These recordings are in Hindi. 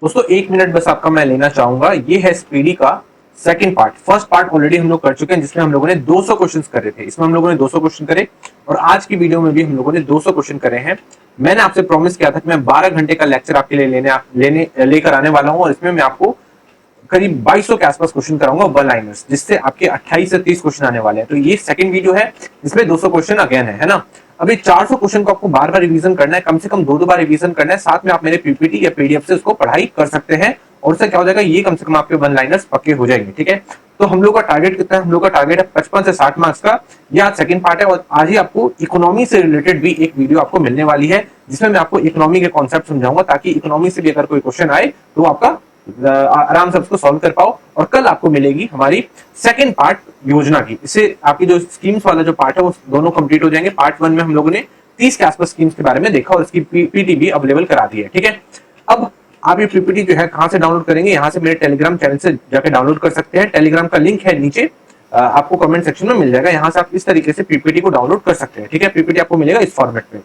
दोस्तों 1 मिनट बस आपका मैं लेना चाहूंगा। ये है स्पीडी का second part. First part already हम लोग कर चुके हैं जिसमें हम लोगों ने 200 क्वेश्चन करे थे। इसमें हम लोगों ने 200 क्वेश्चन करे और आज की वीडियो में भी हम लोगों ने 200 क्वेश्चन करे हैं। मैंने आपसे प्रॉमिस किया था कि मैं 12 घंटे का लेक्चर आपके लिए लेकर आने वाला हूं और इसमें मैं आपको करीब 2200 के आसपास क्वेश्चन कराऊंगा वन लाइनर्स, जिससे आपके 28 से 30 क्वेश्चन आने वाले हैं। तो ये सेकंड वीडियो है जिसमें 200 क्वेश्चन अगेन है ना। अभी 400 क्वेश्चन को आपको बार बार रिवीजन करना है, कम से कम 2 बार रिवीजन करना है। साथ में आप मेरे पीपीटी या पीडीएफ से उसको पढ़ाई कर सकते हैं और उससे क्या हो जाएगा, ये कम से कम आपके वन लाइनर्स पक्के हो जाएंगे। ठीक है, तो हम लोग का टारगेट कितना है? हम लोग का टारगेट है 55 से 60 मार्क्स का। ये आज सेकंड पार्ट है और आज ही आपको इकोनॉमी से रिलेटेड भी एक वीडियो आपको मिलने वाली है जिसमें मैं आपको इकोनॉमी के कॉन्सेप्ट समझाऊंगा, ताकि इकोनॉमी से भी अगर कोई क्वेश्चन आए तो आपका आराम से उसको सॉल्व कर पाओ। और कल आपको मिलेगी हमारी सेकंड पार्ट योजना की। इससे आपकी जो स्कीम्स वाला जो पार्ट है वो दोनों कंप्लीट हो जाएंगे। पार्ट 1 में हम लोगों ने 30 के आसपास स्कीम्स के बारे में देखा और इसकी पीपीटी भी अवेलेबल करा दी है। ठीक है, अब आप ये पीपीटी जो है कहां से डाउनलोड करेंगे? यहां से मेरे टेलीग्राम चैनल से जाकर डाउनलोड कर सकते हैं। टेलीग्राम का लिंक है नीचे, आपको कमेंट सेक्शन में मिल जाएगा। यहां से आप इस तरीके से पीपीटी को डाउनलोड कर सकते हैं। ठीक है, पीपीटी आपको मिलेगा इस फॉर्मेट में।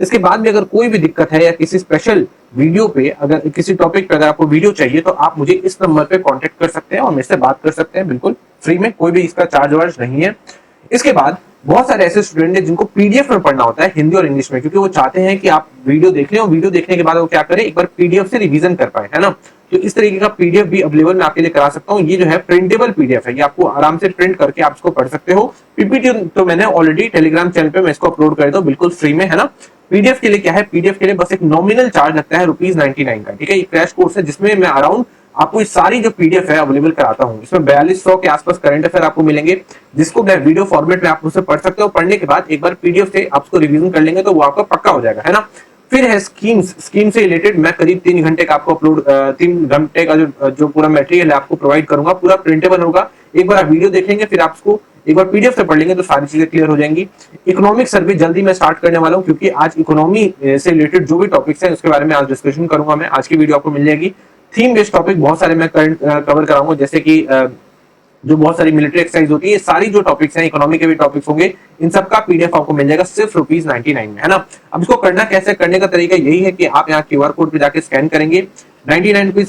इसके बाद भी अगर कोई भी दिक्कत है या किसी स्पेशल वीडियो पे, अगर किसी टॉपिक पे अगर आपको वीडियो चाहिए तो आप मुझे इस नंबर पे कांटेक्ट कर सकते हैं और मेरे से बात कर सकते हैं बिल्कुल फ्री में। कोई भी इसका चार्ज वार्ज नहीं है। इसके बाद बहुत सारे ऐसे स्टूडेंट हैं जिनको पीडीएफ में पढ़ना होता है हिंदी और इंग्लिश में, क्योंकि वो चाहते हैं कि आप वीडियो देख लें और वीडियो देखने के बाद वो क्या करें, एक बार पीडीएफ से रिवीजन कर पाए, है ना। तो इस तरीके का पीडीएफ भी अवेलेबल मैं आपके लिए करा सकता हूँ। ये जो है प्रिंटेबल पीडीएफ है, ये आपको आराम से प्रिंट करके आप इसको पढ़ सकते हो। पीपीटी तो मैंने ऑलरेडी टेलीग्राम चैनल पे मैं इसको अपलोड कर दूं बिल्कुल फ्री में, है ना। पीडीएफ के लिए क्या है, पीडीएफ के लिए बस एक नॉमिनल चार्ज लगता है ₹99 का। ठीक है, ये क्रैश कोर्स है जिसमें मैं अराउंड आपको ये सारी जो पीडीएफ है अवेलेबल कराता हूँ। इसमें 4200 के आसपास करंट अफेयर आपको मिलेंगे, जिसको मैं वीडियो फॉर्मेट में आप उसे पढ़ सकते हो। पढ़ने के बाद एक बार पीडीएफ से आप उसको रिवीजन कर लेंगे तो वो आपका पक्का हो जाएगा, है ना। फिर है स्कीम्स। स्कीम से रिलेटेड मैं करीब 3 घंटे का आपको 3 घंटे का जो पूरा मटेरियल है आपको प्रोवाइड करूंगा। पूरा प्रिंटेबल होगा। एक बार आप वीडियो देखेंगे, फिर आप उसको एक बार पीडीएफ से पढ़ लेंगे तो सारी चीजें क्लियर हो जाएंगी। इकोनॉमिक सर्वे जल्दी मैं स्टार्ट करने वाला हूं, क्योंकि आज इकोनॉमी से रिलेटेड जो भी टॉपिक्स हैं उसके बारे में आज डिस्कशन करूंगा मैं। आज की वीडियो आपको मिल जाएगी। थीम बेस्ड टॉपिक बहुत सारे मैं कवर कराऊंगा, जैसे कि जो बहुत सारी मिलिट्री एक्सरसाइज होती है, सारी जो टॉपिक्स हैं इकोनॉमी के भी टॉपिक्स होंगे, इन सब का पीडीएफ आपको मिल जाएगा सिर्फ ₹99 में, है ना। अब इसको करना कैसे? करने का तरीका यही है कि आप यहाँ क्यूआर कोड पे जाके स्कैन करेंगे। ₹99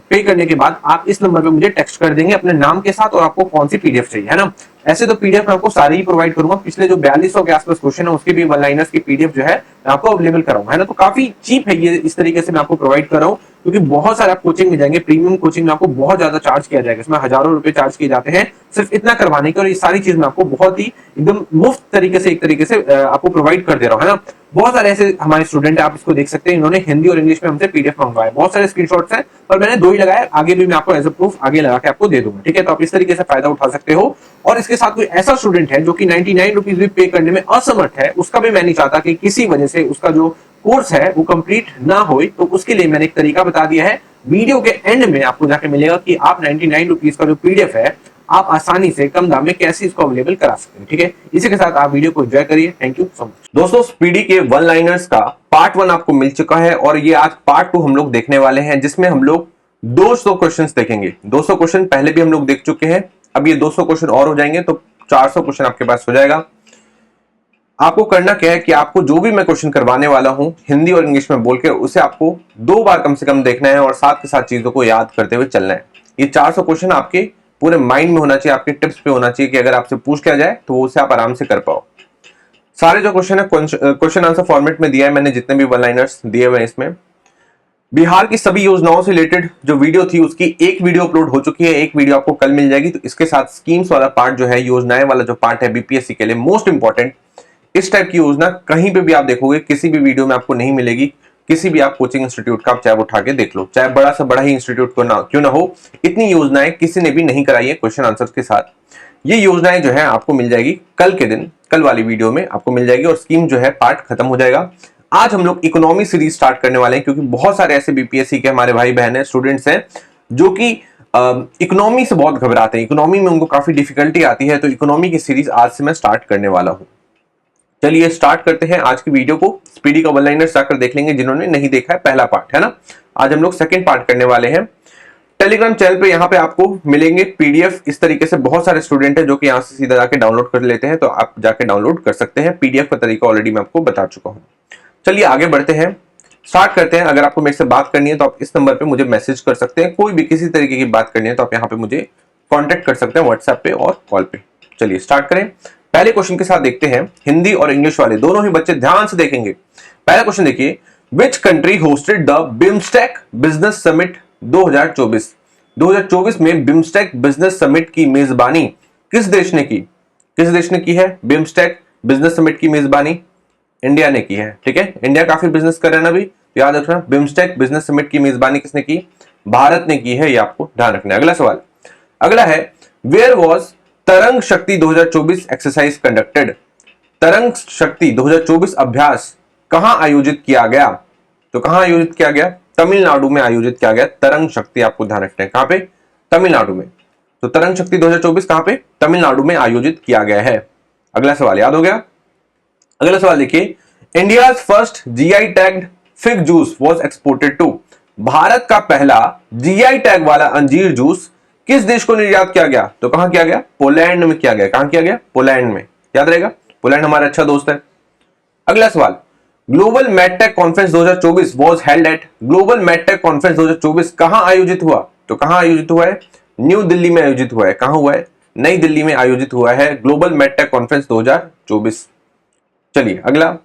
पे करने के बाद आप इस नंबर पे मुझे टेक्स्ट कर देंगे अपने नाम के साथ और आपको कौन सी पीडीएफ चाहिए, है ना। ऐसे तो पीडीएफ मैं आपको सारी ही प्रोवाइड करूंगा। पिछले जो 4200 के आसपास क्वेश्चन है उसके भी वन लाइनर्स की पीडीएफ जो है मैं आपको अवेलेबल कराऊंगा, है ना। तो काफी चीप है ये, इस तरीके से मैं आपको प्रोवाइड कर रहा हूँ, क्योंकि बहुत सारे आप कोचिंग में जाएंगे, प्रीमियम कोचिंग में आपको बहुत ज्यादा चार्ज किया जाएगा। इसमें हजारों रुपए चार्ज किए जाते हैं सिर्फ इतना करवाने के, और ये सारी चीज मैं आपको बहुत ही एकदम मुफ्त तरीके से, एक तरीके से आपको प्रोवाइड कर दे रहा हूँ, है ना। बहुत सारे ऐसे हमारे स्टूडेंट है, आप इसको देख सकते हैं, इन्होंने हिंदी और इंग्लिश में हमसे पीडीएफ मंगवाया। बहुत सारे स्क्रीनशॉट्स हैं पर मैंने 2 ही लगाए, आगे भी मैं आपको एज अ प्रूफ आगे लगा के आपको दे दूंगा। ठीक है, तो आप इस तरीके से फायदा उठा सकते हो। और इसके साथ कोई ऐसा स्टूडेंट है जो कि ₹99 भी पे करने में असमर्थ है, उसका भी मैं नहीं चाहता कि किसी वजह से उसका जो कोर्स है वो कंप्लीट ना हो, तो उसके लिए मैंने एक तरीका बता दिया है। वीडियो के एंड में आपको जाके मिलेगा कि आप ₹99 का जो पीडीएफ है आप आसानी से कम दाम में कैसे इसको अवेलेबल करा सकते हैं। ठीक है, इसी के साथ आप वीडियो को एंजॉय करिए। Thank you so much. दोस्तों, स्पीडी के वन लाइनर्स का पार्ट 1 आपको मिल चुका है और ये आज पार्ट 2 हम लोग देखने वाले हैं, जिसमें हम लोग 200 क्वेश्चंस देखेंगे। 200 क्वेश्चन पहले भी हम लोग देख चुके हैं, अब ये 200 क्वेश्चन और हो जाएंगे तो 400 क्वेश्चन आपके पास हो जाएगा। आपको करना क्या है कि आपको जो भी मैं क्वेश्चन करवाने वाला हूं हिंदी और इंग्लिश में बोल के, उसे आपको 2 बार कम से कम देखना है और साथ के साथ चीजों को याद करते हुए चलना है। ये 400 क्वेश्चन आपके पूरे माइंड में होना चाहिए, आपके टिप्स पे होना चाहिए कि अगर आपसे पूछ किया जाए तो उसे आप आराम से कर पाओ। सारे जो क्वेश्चन है क्वेश्चन आंसर फॉर्मेट में दिया है मैंने, जितने भी वन लाइनर्स दिए हुए हैं इसमें। बिहार की सभी योजनाओं से रिलेटेड जो वीडियो थी उसकी एक वीडियो अपलोड हो चुकी है, एक वीडियो आपको कल मिल जाएगी। तो इसके साथ स्कीम्स वाला पार्ट जो है, योजनाएं वाला जो पार्ट है बीपीएससी के लिए मोस्ट इंपॉर्टेंट, इस टाइप की योजना कहीं पे भी आप देखोगे किसी भी वीडियो में आपको नहीं मिलेगी। किसी भी आप कोचिंग इंस्टीट्यूट का आप चाहे उठा के देख लो, चाहे बड़ा से बड़ा ही इंस्टीट्यूट क्यों ना हो, इतनी योजनाएं किसी ने भी नहीं कराई है क्वेश्चन आंसर के साथ। ये योजनाएं जो है आपको मिल जाएगी कल के दिन, कल वाली वीडियो में आपको मिल जाएगी और स्कीम जो है पार्ट खत्म हो जाएगा। आज हम लोग इकोनॉमी सीरीज स्टार्ट करने वाले हैं, क्योंकि बहुत सारे ऐसे बीपीएससी के हमारे भाई बहन है, स्टूडेंट्स हैं जो कि इकोनॉमी से बहुत घबराते हैं, इकोनॉमी में उनको काफी डिफिकल्टी आती है। तो इकोनॉमी की सीरीज आज से मैं स्टार्ट करने वाला हूं। चलिए स्टार्ट करते हैं आज की वीडियो को। स्पीडी का वन लाइनर जाकर देख लेंगे जिन्होंने नहीं देखा है, पहला पार्ट है ना। आज हम लोग सेकंड पार्ट करने वाले हैं। टेलीग्राम चैनल पे यहाँ पे आपको मिलेंगे पीडीएफ। इस तरीके से बहुत सारे स्टूडेंट हैं जो कि यहाँ से सीधा जाके डाउनलोड कर लेते हैं, तो आप जाके डाउनलोड कर सकते हैं। पीडीएफ का तरीका ऑलरेडी मैं आपको बता चुका हूँ। चलिए आगे बढ़ते हैं। स्टार्ट करते हैं। अगर आपको मेरे से बात करनी है तो आप इस नंबर पे मुझे मैसेज कर सकते हैं, कोई भी किसी तरीके की बात करनी है तो आप यहाँ पे मुझे कांटेक्ट कर सकते हैं व्हाट्सएप पे और कॉल पे। चलिए स्टार्ट करें। पहले क्वेश्चन के साथ देखते हैं, हिंदी और इंग्लिश वाले दोनों ही बच्चे ध्यान से देखेंगे। पहला क्वेश्चन देखिए, which country hosted the BIMSTEC business summit 2024? 2024 में बिम्स्टेक बिजनेस समिट की मेजबानी किस देश ने की? किस देश ने की है बिम्स्टेक बिजनेस समिट की मेजबानी? इंडिया ने की है। ठीक है, इंडिया काफी बिजनेस कर रहा है ना अभी, तो याद रखना बिम्स्टेक बिजनेस समिट की मेजबानी किसने की? भारत ने की है, ये आपको ध्यान रखना है। अगला सवाल, अगला है, वेयर वॉज तरंग शक्ति 2024 एक्सरसाइज कंडक्टेड? तरंग शक्ति 2024 अभ्यास कहां आयोजित किया गया? तो कहां आयोजित किया गया? तमिलनाडु में आयोजित किया गया तरंग शक्ति, आपको ध्यान रखना है। कहां पे? तमिलनाडु में। तो तरंग शक्ति 2024 कहां पे? तमिलनाडु में आयोजित किया गया है। अगला सवाल याद हो गया? अगला सवाल देखिए, India first GI tagged fig juice was exported to? भारत का पहला जीआई टैग वाला अंजीर जूस किस देश को निर्यात किया गया? तो कहां किया गया? पोलैंड में किया गया। कहां किया गया? पोलैंड में। याद रहेगा, पोलैंड हमारा अच्छा दोस्त है। अगला सवाल, global medtech conference 2024 was held at? Global medtech conference 2024 कहां आयोजित हुआ? तो कहां आयोजित हुआ है? न्यू दिल्ली में आयोजित हुआ है। कहां हुआ है? नई दिल्ली में आयोजित हुआ है ग्लोबल मैडटेक कॉन्फ्रेंस 2024। चलिए अगला,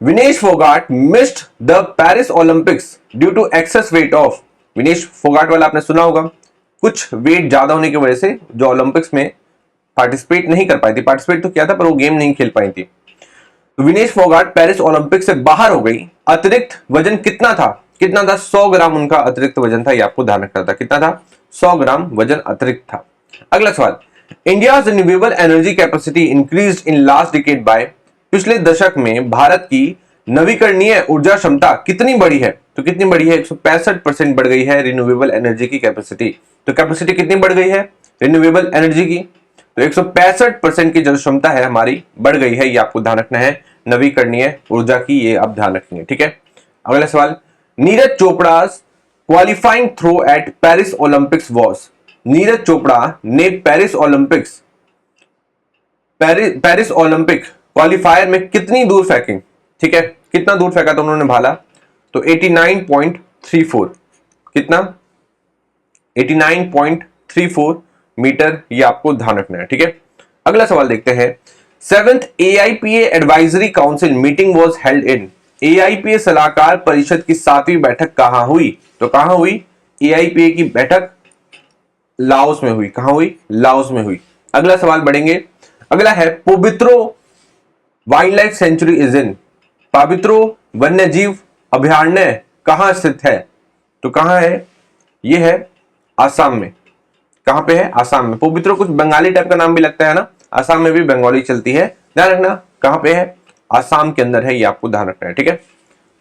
Vinesh Phogat missed the Paris Olympics due to excess weight off? Vinesh Phogat वाला आपने सुना होगा, कुछ वेट ज्यादा होने की वजह से जो ओलंपिक्स में पार्टिसिपेट नहीं कर पाई थी। पार्टिसिपेट तो किया था पर वो गेम नहीं खेल पाई थी। विनेश फोगाट पेरिस ओलंपिक से बाहर हो गई। अतिरिक्त वजन कितना था? कितना था? 100 ग्राम उनका अतिरिक्त वजन था, ये आपको ध्यान रखना था। कितना था? 100 ग्राम वजन अतिरिक्त था। अगला सवाल, India's renewable energy capacity increased in last decade by? पिछले दशक में भारत की नवीकरणीय ऊर्जा क्षमता कितनी बढ़ी है? तो कितनी बढ़ी है? 165% बढ़ गई है रिन्यूएबल एनर्जी की कैपेसिटी। तो कैपेसिटी कितनी बढ़ गई है रिन्यूएबल एनर्जी की? तो 165% की जो क्षमता है हमारी बढ़ गई है, ये आपको ध्यान रखना है नवीकरणीय ऊर्जा की, ये आप ध्यान रखेंगे। ठीक है, अगला सवाल, Neeraj Chopra qualifying throw at Paris Olympics was? Neeraj Chopra ने पेरिस ओलंपिक क्वालिफायर में कितनी दूर फेंकी? ठीक है, कितना दूर फेंका था उन्होंने भाला? तो 89.34। कितना? 89.34 मीटर, ये आपको ध्यान रखना है। ठीक है, अगला सवाल देखते हैं, 7th AIPA advisory council meeting was held in? AIPA सलाहकार परिषद की 7वीं बैठक कहां हुई? तो कहां हुई? AIPA की बैठक लाओस में हुई। कहां हुई? लाओस में हुई। अगला सवाल बढ़ेंगे, अगला है, Pobitora wildlife sanctuary is in? Pobitora वन्यजीव अभयारण्य कहां स्थित है? तो कहां है? यह है आसाम में। कहां पे है? आसाम में। पोबित्रो कुछ बंगाली टाइप का नाम भी लगता है ना, आसाम में भी बंगाली चलती है, ध्यान रखना। कहां पे है? आसाम के अंदर है, ये आपको ध्यान रखना है। ठीक है,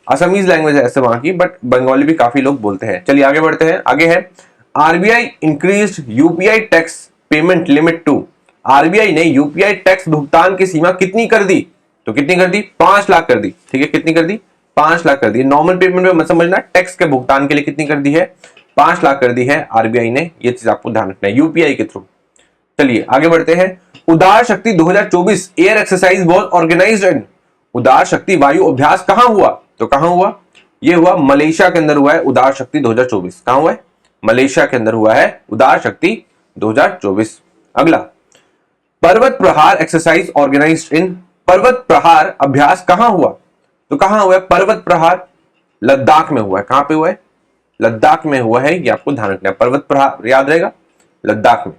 असमीज लैंग्वेज है ऐसे वहां की, बट बंगाली भी काफी लोग बोलते हैं। चलिए आगे बढ़ते हैं। आगे है, RBI increased UPI tax payment limit to? RBI ने यूपीआई टैक्स भुगतान की सीमा कितनी कर दी? तो कितनी कर दी? 5 लाख कर दी। ठीक है, कितनी कर दी? 5 लाख कर दी। नॉर्मल पेमेंट में मत समझना, टैक्स के भुगतान के लिए कितनी कर दी है? 5 लाख कर दी है आरबीआई ने, ये चीज आपको ध्यान रखना है यूपीआई के थ्रू। चलिए आगे बढ़ते हैं, उदार शक्ति 2024 एयर एक्सरसाइज वाज ऑर्गेनाइज्ड इन? उदार शक्ति वायु अभ्यास कहां हुआ? तो कहां हुआ? ये हुआ मलेशिया के अंदर हुआ है उदार शक्ति 2024। कहां हुआ है? मलेशिया के अंदर हुआ है उदार शक्ति 2024। अगला, पर्वत प्रहार एक्सरसाइज ऑर्गेनाइज्ड इन? पर्वत प्रहार अभ्यास कहां हुआ? तो कहां हुआ है पर्वत प्रहार? लद्दाख में हुआ है। कहां पे हुआ है? लद्दाख में हुआ है, ये आपको ध्यान रखना है। पर्वत प्रहार याद रहेगा, लद्दाख में।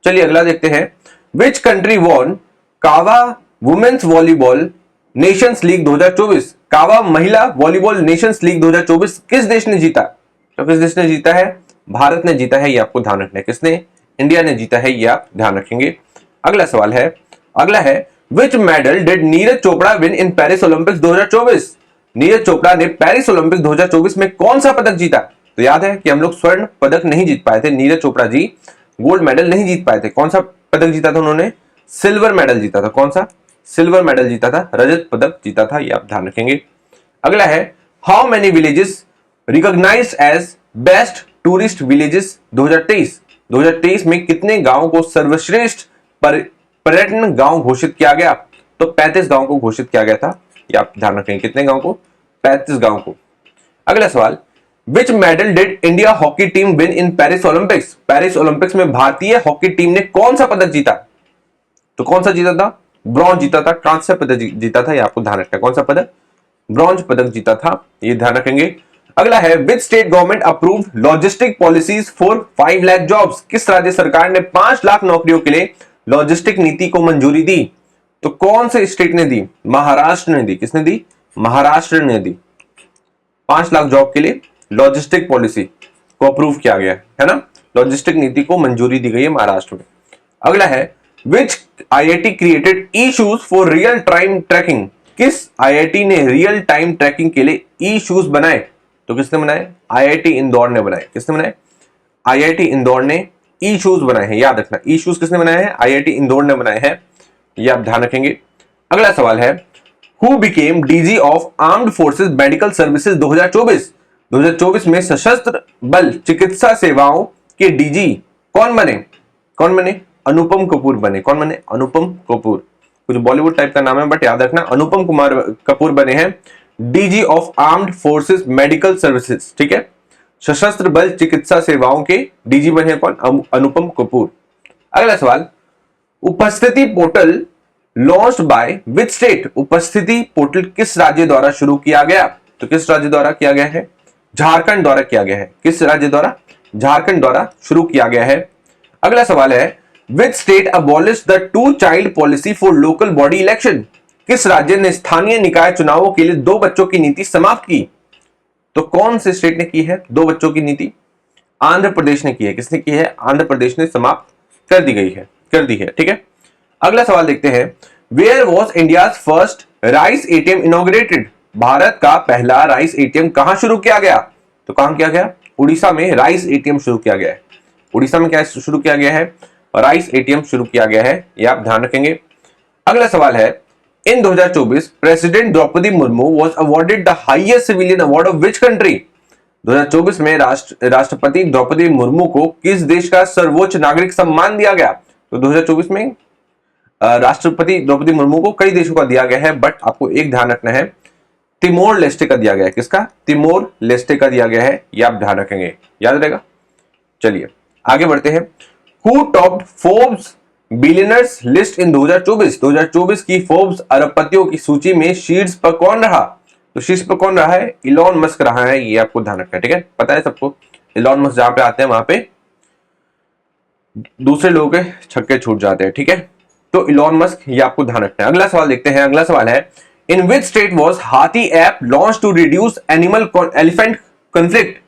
चलिए अगला देखते हैं, विच कंट्री वॉन कावा वुमेन्स वॉलीबॉल नेशंस लीग 2024? कावा महिला वॉलीबॉल नेशंस लीग 2024 किस देश ने जीता? तो किस देश ने जीता है? भारत ने जीता है, ये आपको ध्यान रखना है। किसने? इंडिया ने जीता है, ये आप ध्यान रखेंगे। अगला सवाल है, अगला है, which medal did Neeraj Chopra win in Paris Olympics 2024? Neeraj Chopra ने पेरिस ओलंपिक 2024 में कौन सा पदक जीता? तो याद है कि हम लोग स्वर्ण पदक नहीं जीत पाए थे, नीरज चोपड़ा जी गोल्ड मेडल नहीं जीत पाए थे। कौन सा पदक जीता था उन्होंने? सिल्वर मेडल जीता था। कौन सा? सिल्वर मेडल जीता था, रजत पदक जीता था, ये आप ध्यान रखेंगे। अगला है, how many villages recognised as best tourist villages 2023? 2023 में कितने गांवों को सर्वश्रेष्ठ पर्यटन गांव घोषित किया गया? तो 35 गांव को घोषित किया गया था, ये आप ध्यान रखेंगे। कितने गांव को? 35 गांव को। अगला सवाल, विच medal did India hockey team win in Paris Olympics? Paris Olympics में भारतीय हॉकी टीम ने कौन सा पदक जीता? तो कौन सा जीता था? ब्रॉन्ज जीता था। कांस्य पदक जीता था, ये आपको ध्यान रखना है। कौन सा पदक? ब्रॉन्ज पदक जीता था, ये ध्यान रखेंगे। अगला है, which state government approve logistic policies for 5 lakh jobs? किस राज्य सरकार ने 5 लाख नौकरियों के लिए लॉजिस्टिक नीति को मंजूरी दी? तो कौन से स्टेट ने दी? महाराष्ट्र ने दी। किसने दी? महाराष्ट्र ने दी। 5 लाख जॉब के लिए लॉजिस्टिक पॉलिसी को अप्रूव किया गया है ना, लॉजिस्टिक नीति को मंजूरी दी गई है महाराष्ट्र में। अगला है, which IIT created e shoes for real time tracking? किस आईआईटी ने रियल टाइम ट्रैकिंग के लिए ई शूज बनाए? तो किसने बनाए? आईआईटी इंदौर ने बनाए। किसने बनाए? आईआईटी इंदौर ने ई शूज बनाए हैं, याद रखना। ई शूज किसने बनाए हैं? आईआईटी इंदौर ने बनाए हैं, ये आप ध्यान रखेंगे। अगला सवाल है, who became DG of armed forces medical services 2024? 2024 में सशस्त्र बल चिकित्सा सेवाओं के डीजी कौन बने? कौन बने? अनुपम कपूर बने। कौन बने? अनुपम कपूर। कुछ बॉलीवुड टाइप का नाम है, बट याद रखना अनुपम कुमार कपूर बने हैं DG of armed forces medical services. ठीक है, सशस्त्र बल चिकित्सा सेवाओं के डीजी बने कौन? अनुपम कपूर। अगला सवाल, उपस्थिति portal launched by which state? उपस्थिति पोर्टल किस राज्य द्वारा शुरू किया गया? तो किस राज्य द्वारा किया गया है? झारखंड द्वारा किया गया है। किस राज्य द्वारा? झारखंड द्वारा शुरू किया गया है। अगला सवाल है, which state abolish the 2 child policy for local body election? किस राज्य ने स्थानीय निकाय चुनावों के लिए 2 बच्चों की नीति समाप्त की? तो कौन से स्टेट ने की है 2 बच्चों की नीति? आंध्र प्रदेश ने की है। किसने की है? आंध्र प्रदेश ने समाप्त कर दी है। ठीक है, अगला सवाल देखते हैं, where was India's first rice ATM inaugurated? भारत का पहला राइस एटीएम कहां शुरू किया गया? तो कहां किया गया? उड़ीसा में राइस एटीएम शुरू किया गया है। उड़ीसा में क्या शुरू किया गया है? राइस एटीएम शुरू किया गया है, ये आप ध्यान रखेंगे। अगला सवाल है, in 2024 president Draupadi Murmu was awarded the highest civilian award of which country? 2024 में राष्ट्रपति द्रौपदी मुर्मू को किस देश का सर्वोच्च नागरिक सम्मान दिया गया? तो 2024 में राष्ट्रपति द्रौपदी मुर्मू को कई देशों का दिया गया है, बट आपको एक ध्यान रखना है, तिमोर लेस्टे का दिया गया है। किसका? तिमोर लेस्टे का दिया गया है, ये आप ध्यान रखेंगे, याद रहेगा। चलिए आगे बढ़ते हैं, who topped Forbes billionaires list in 2024? 2024 की फोर्ब्स अरबपतियों की सूची में शीर्ष पर कौन रहा? तो शीर्ष पर कौन रहा है? इलॉन मस्क रहा है, ये आपको ध्यान रखना है। ठीक है, पता है सबको, इलॉन मस्क जहां पे आते हैं वहां पे दूसरे लोगों के छक्के छूट जाते हैं। ठीक है, तो इलॉन मस्क, ये आपको ध्यान रखना है। अगला सवाल देखते हैं। अगला सवाल है, in which state was Haathi app launch to reduce elephant conflict?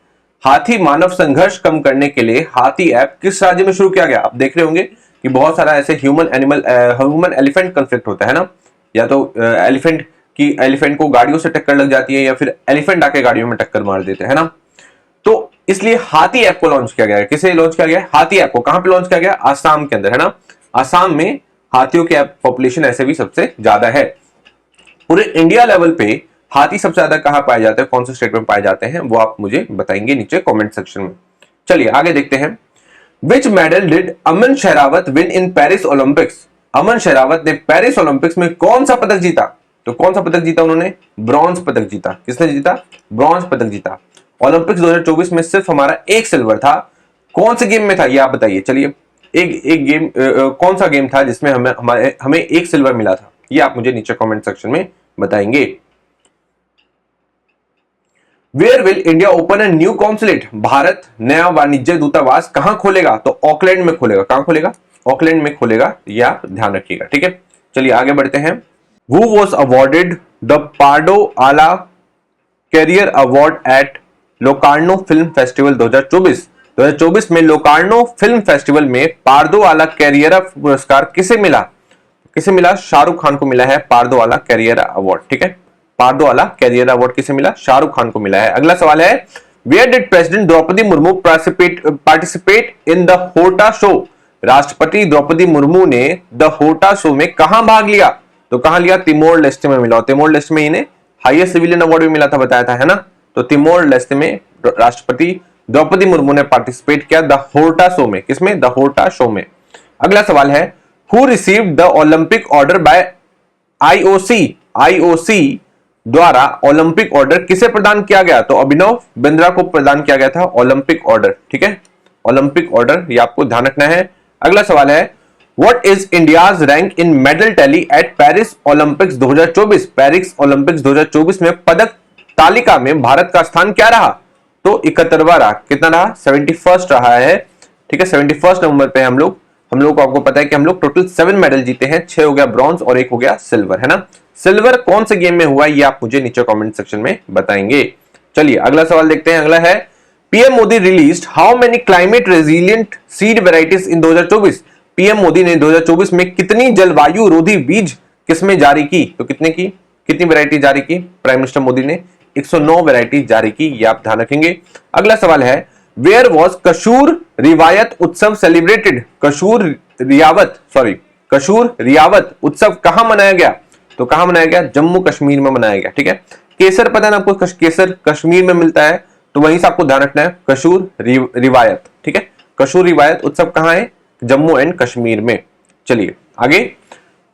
हाथी मानव संघर्ष कम करने के लिए हाथी ऐप किस राज्य में शुरू किया गया? आप देख रहे होंगे कि बहुत सारा ऐसे ह्यूमन एलिफेंट कॉन्फ्लिक्ट होता है ना, या तो एलिफेंट को गाड़ियों से टक्कर लग जाती है, या फिर एलिफेंट आके गाड़ियों में टक्कर मार देते हैं ना। तो इसलिए हाथी ऐप को लॉन्च किया गया है। किसे लॉन्च किया गया? हाथी ऐप को। कहां पे लॉन्च किया गया? आसाम के अंदर, है ना। आसाम में हाथियों की पॉपुलेशन ऐसे भी सबसे ज्यादा है। पूरे इंडिया लेवल पे हाथी सबसे ज्यादा कहां पाए जाते हैं, कौन से स्टेट में पाए जाते हैं, वो आप मुझे बताएंगे नीचे कमेंट सेक्शन में। चलिए आगे देखते हैं, which medal did Aman Sherawat win in Paris Olympics? Aman Sherawat ने पेरिस ओलंपिक्स में कौन सा पदक जीता? तो कौन सा पदक जीता उन्होंने? ब्रॉन्ज पदक जीता। किसने जीता? ब्रॉन्ज पदक जीता। ओलंपिक्स 2024 में सिर्फ हमारा एक सिल्वर था। कौन से गेम में था, ये आप बताइए। चलिए एक गेम कौन सा गेम था जिसमें हमें एक सिल्वर मिला था, ये आप मुझे नीचे कमेंट सेक्शन में बताएंगे। Where will India open a new consulate? भारत नया वाणिज्य दूतावास कहां खोलेगा? तो ऑकलैंड में खोलेगा। कहां खोलेगा? ऑकलैंड में खोलेगा, यह आप ध्यान रखिएगा। ठीक है, चलिए आगे बढ़ते हैं। Who was awarded the Pardo alla carriera award at Locarno film festival 2024? 2024 में लोकार्नो फिल्म फेस्टिवल में पार्दो आला कैरियर पुरस्कार किसे मिला? किसे मिला? शाहरुख खान को मिला है पार्दो आला कैरियर अवार्ड। ठीक है, पार्दो आला कैरियर अवार्ड किसे मिला? शाहरुख खान को मिला है। अगला सवाल है, where did president Draupadi Murmu participate in the होटा शो? राष्ट्रपति द्रौपदी मुर्मू ने द होटा शो में कहां भाग लिया? तो कहां लिया? तिमोर लेस्टे में मिला। तिमोर लेस्टे में इन्हें हाईएस्ट सिविलियन अवार्ड भी मिला था, बताया था, है ना। तो तिमोर लेस्टे में राष्ट्रपति द्रौपदी मुर्मू ने पार्टिसिपेट किया द होर्टा शो में। किसमें? द होर्टा शो में। अगला सवाल है, who received the Olympic order by IOC? IOC द्वारा ओलंपिक ऑर्डर किसे प्रदान किया गया? तो अभिनव बिंद्रा को प्रदान किया गया था ओलंपिक ऑर्डर। ठीक है, ओलंपिक ऑर्डर, ये आपको ध्यान रखना है। अगला सवाल है, what is India's rank in medal tally eight Paris Olympics 2024? Paris Olympics 2024 में पदक तालिका में भारत का स्थान क्या रहा? तो 71वां रहा। कितना रहा? 71st रहा है। ठीक है, 71st नंबर पे हम लोग को आपको पता है कि हम लोग टोटल 7 मेडल जीते हैं, 6 हो गया ब्रॉन्ज और 1 हो गया सिल्वर, है ना। सिल्वर कौन से गेम में हुआ ये आप मुझे नीचे कमेंट सेक्शन में बताएंगे। चलिए अगला सवाल देखते हैं। अगला है, PM Modi released how many climate resilient seed varieties in 2024? PM Modi ने 2024 में कितनी जलवायु रोधी बीज किस्में जारी की? तो कितनी वैरायटी जारी की? प्राइम मिनिस्टर मोदी ने 109 वैरायटी जारी की, ये आप ध्यान रखेंगे। अगला सवाल है, वेयर वॉज कशूर रिवायत उत्सव सेलिब्रेटेड? कशूर रियावत उत्सव कहां मनाया गया? तो कहां मनाया गया? जम्मू कश्मीर में मनाया गया। ठीक है, केसर पता है ना आपको, केसर कश्मीर में मिलता है, तो वहीं से आपको ध्यान रखना है कशूर रिवायत। ठीक है, कशूर रिवायत उत्सव कहां है? जम्मू एंड कश्मीर में। चलिए आगे,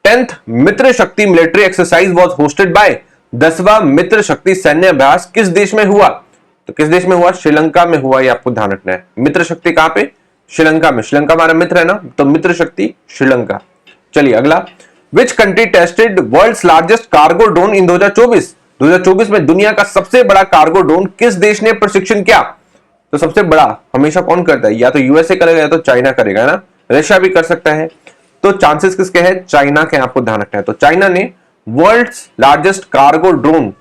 10th Mitra Shakti military exercise was hosted by, 10वां मित्र शक्ति सैन्य अभ्यास किस देश में हुआ? तो किस देश में हुआ? श्रीलंका में हुआ, ये आपको ध्यान रखना है। मित्र शक्ति कहां पे? श्रीलंका में। श्रीलंका हमारा मित्र है ना, तो मित्र शक्ति श्रीलंका। चलिए अगला, which country tested world's largest cargo drone in 2024? 2024 में दुनिया का सबसे बड़ा कार्गो ड्रोन किस देश ने प्रशिक्षण किया? तो सबसे बड़ा हमेशा कौन करता है? या तो यूएसए करेगा या तो चाइना करेगा, है ना। रशिया भी कर सकता है, तो चांसेस किसके हैं? चाइना के, आपको ध्यान रखना है। तो चाइना ने वर्ल्ड्स लार्जेस्ट कार्गो ड्रोन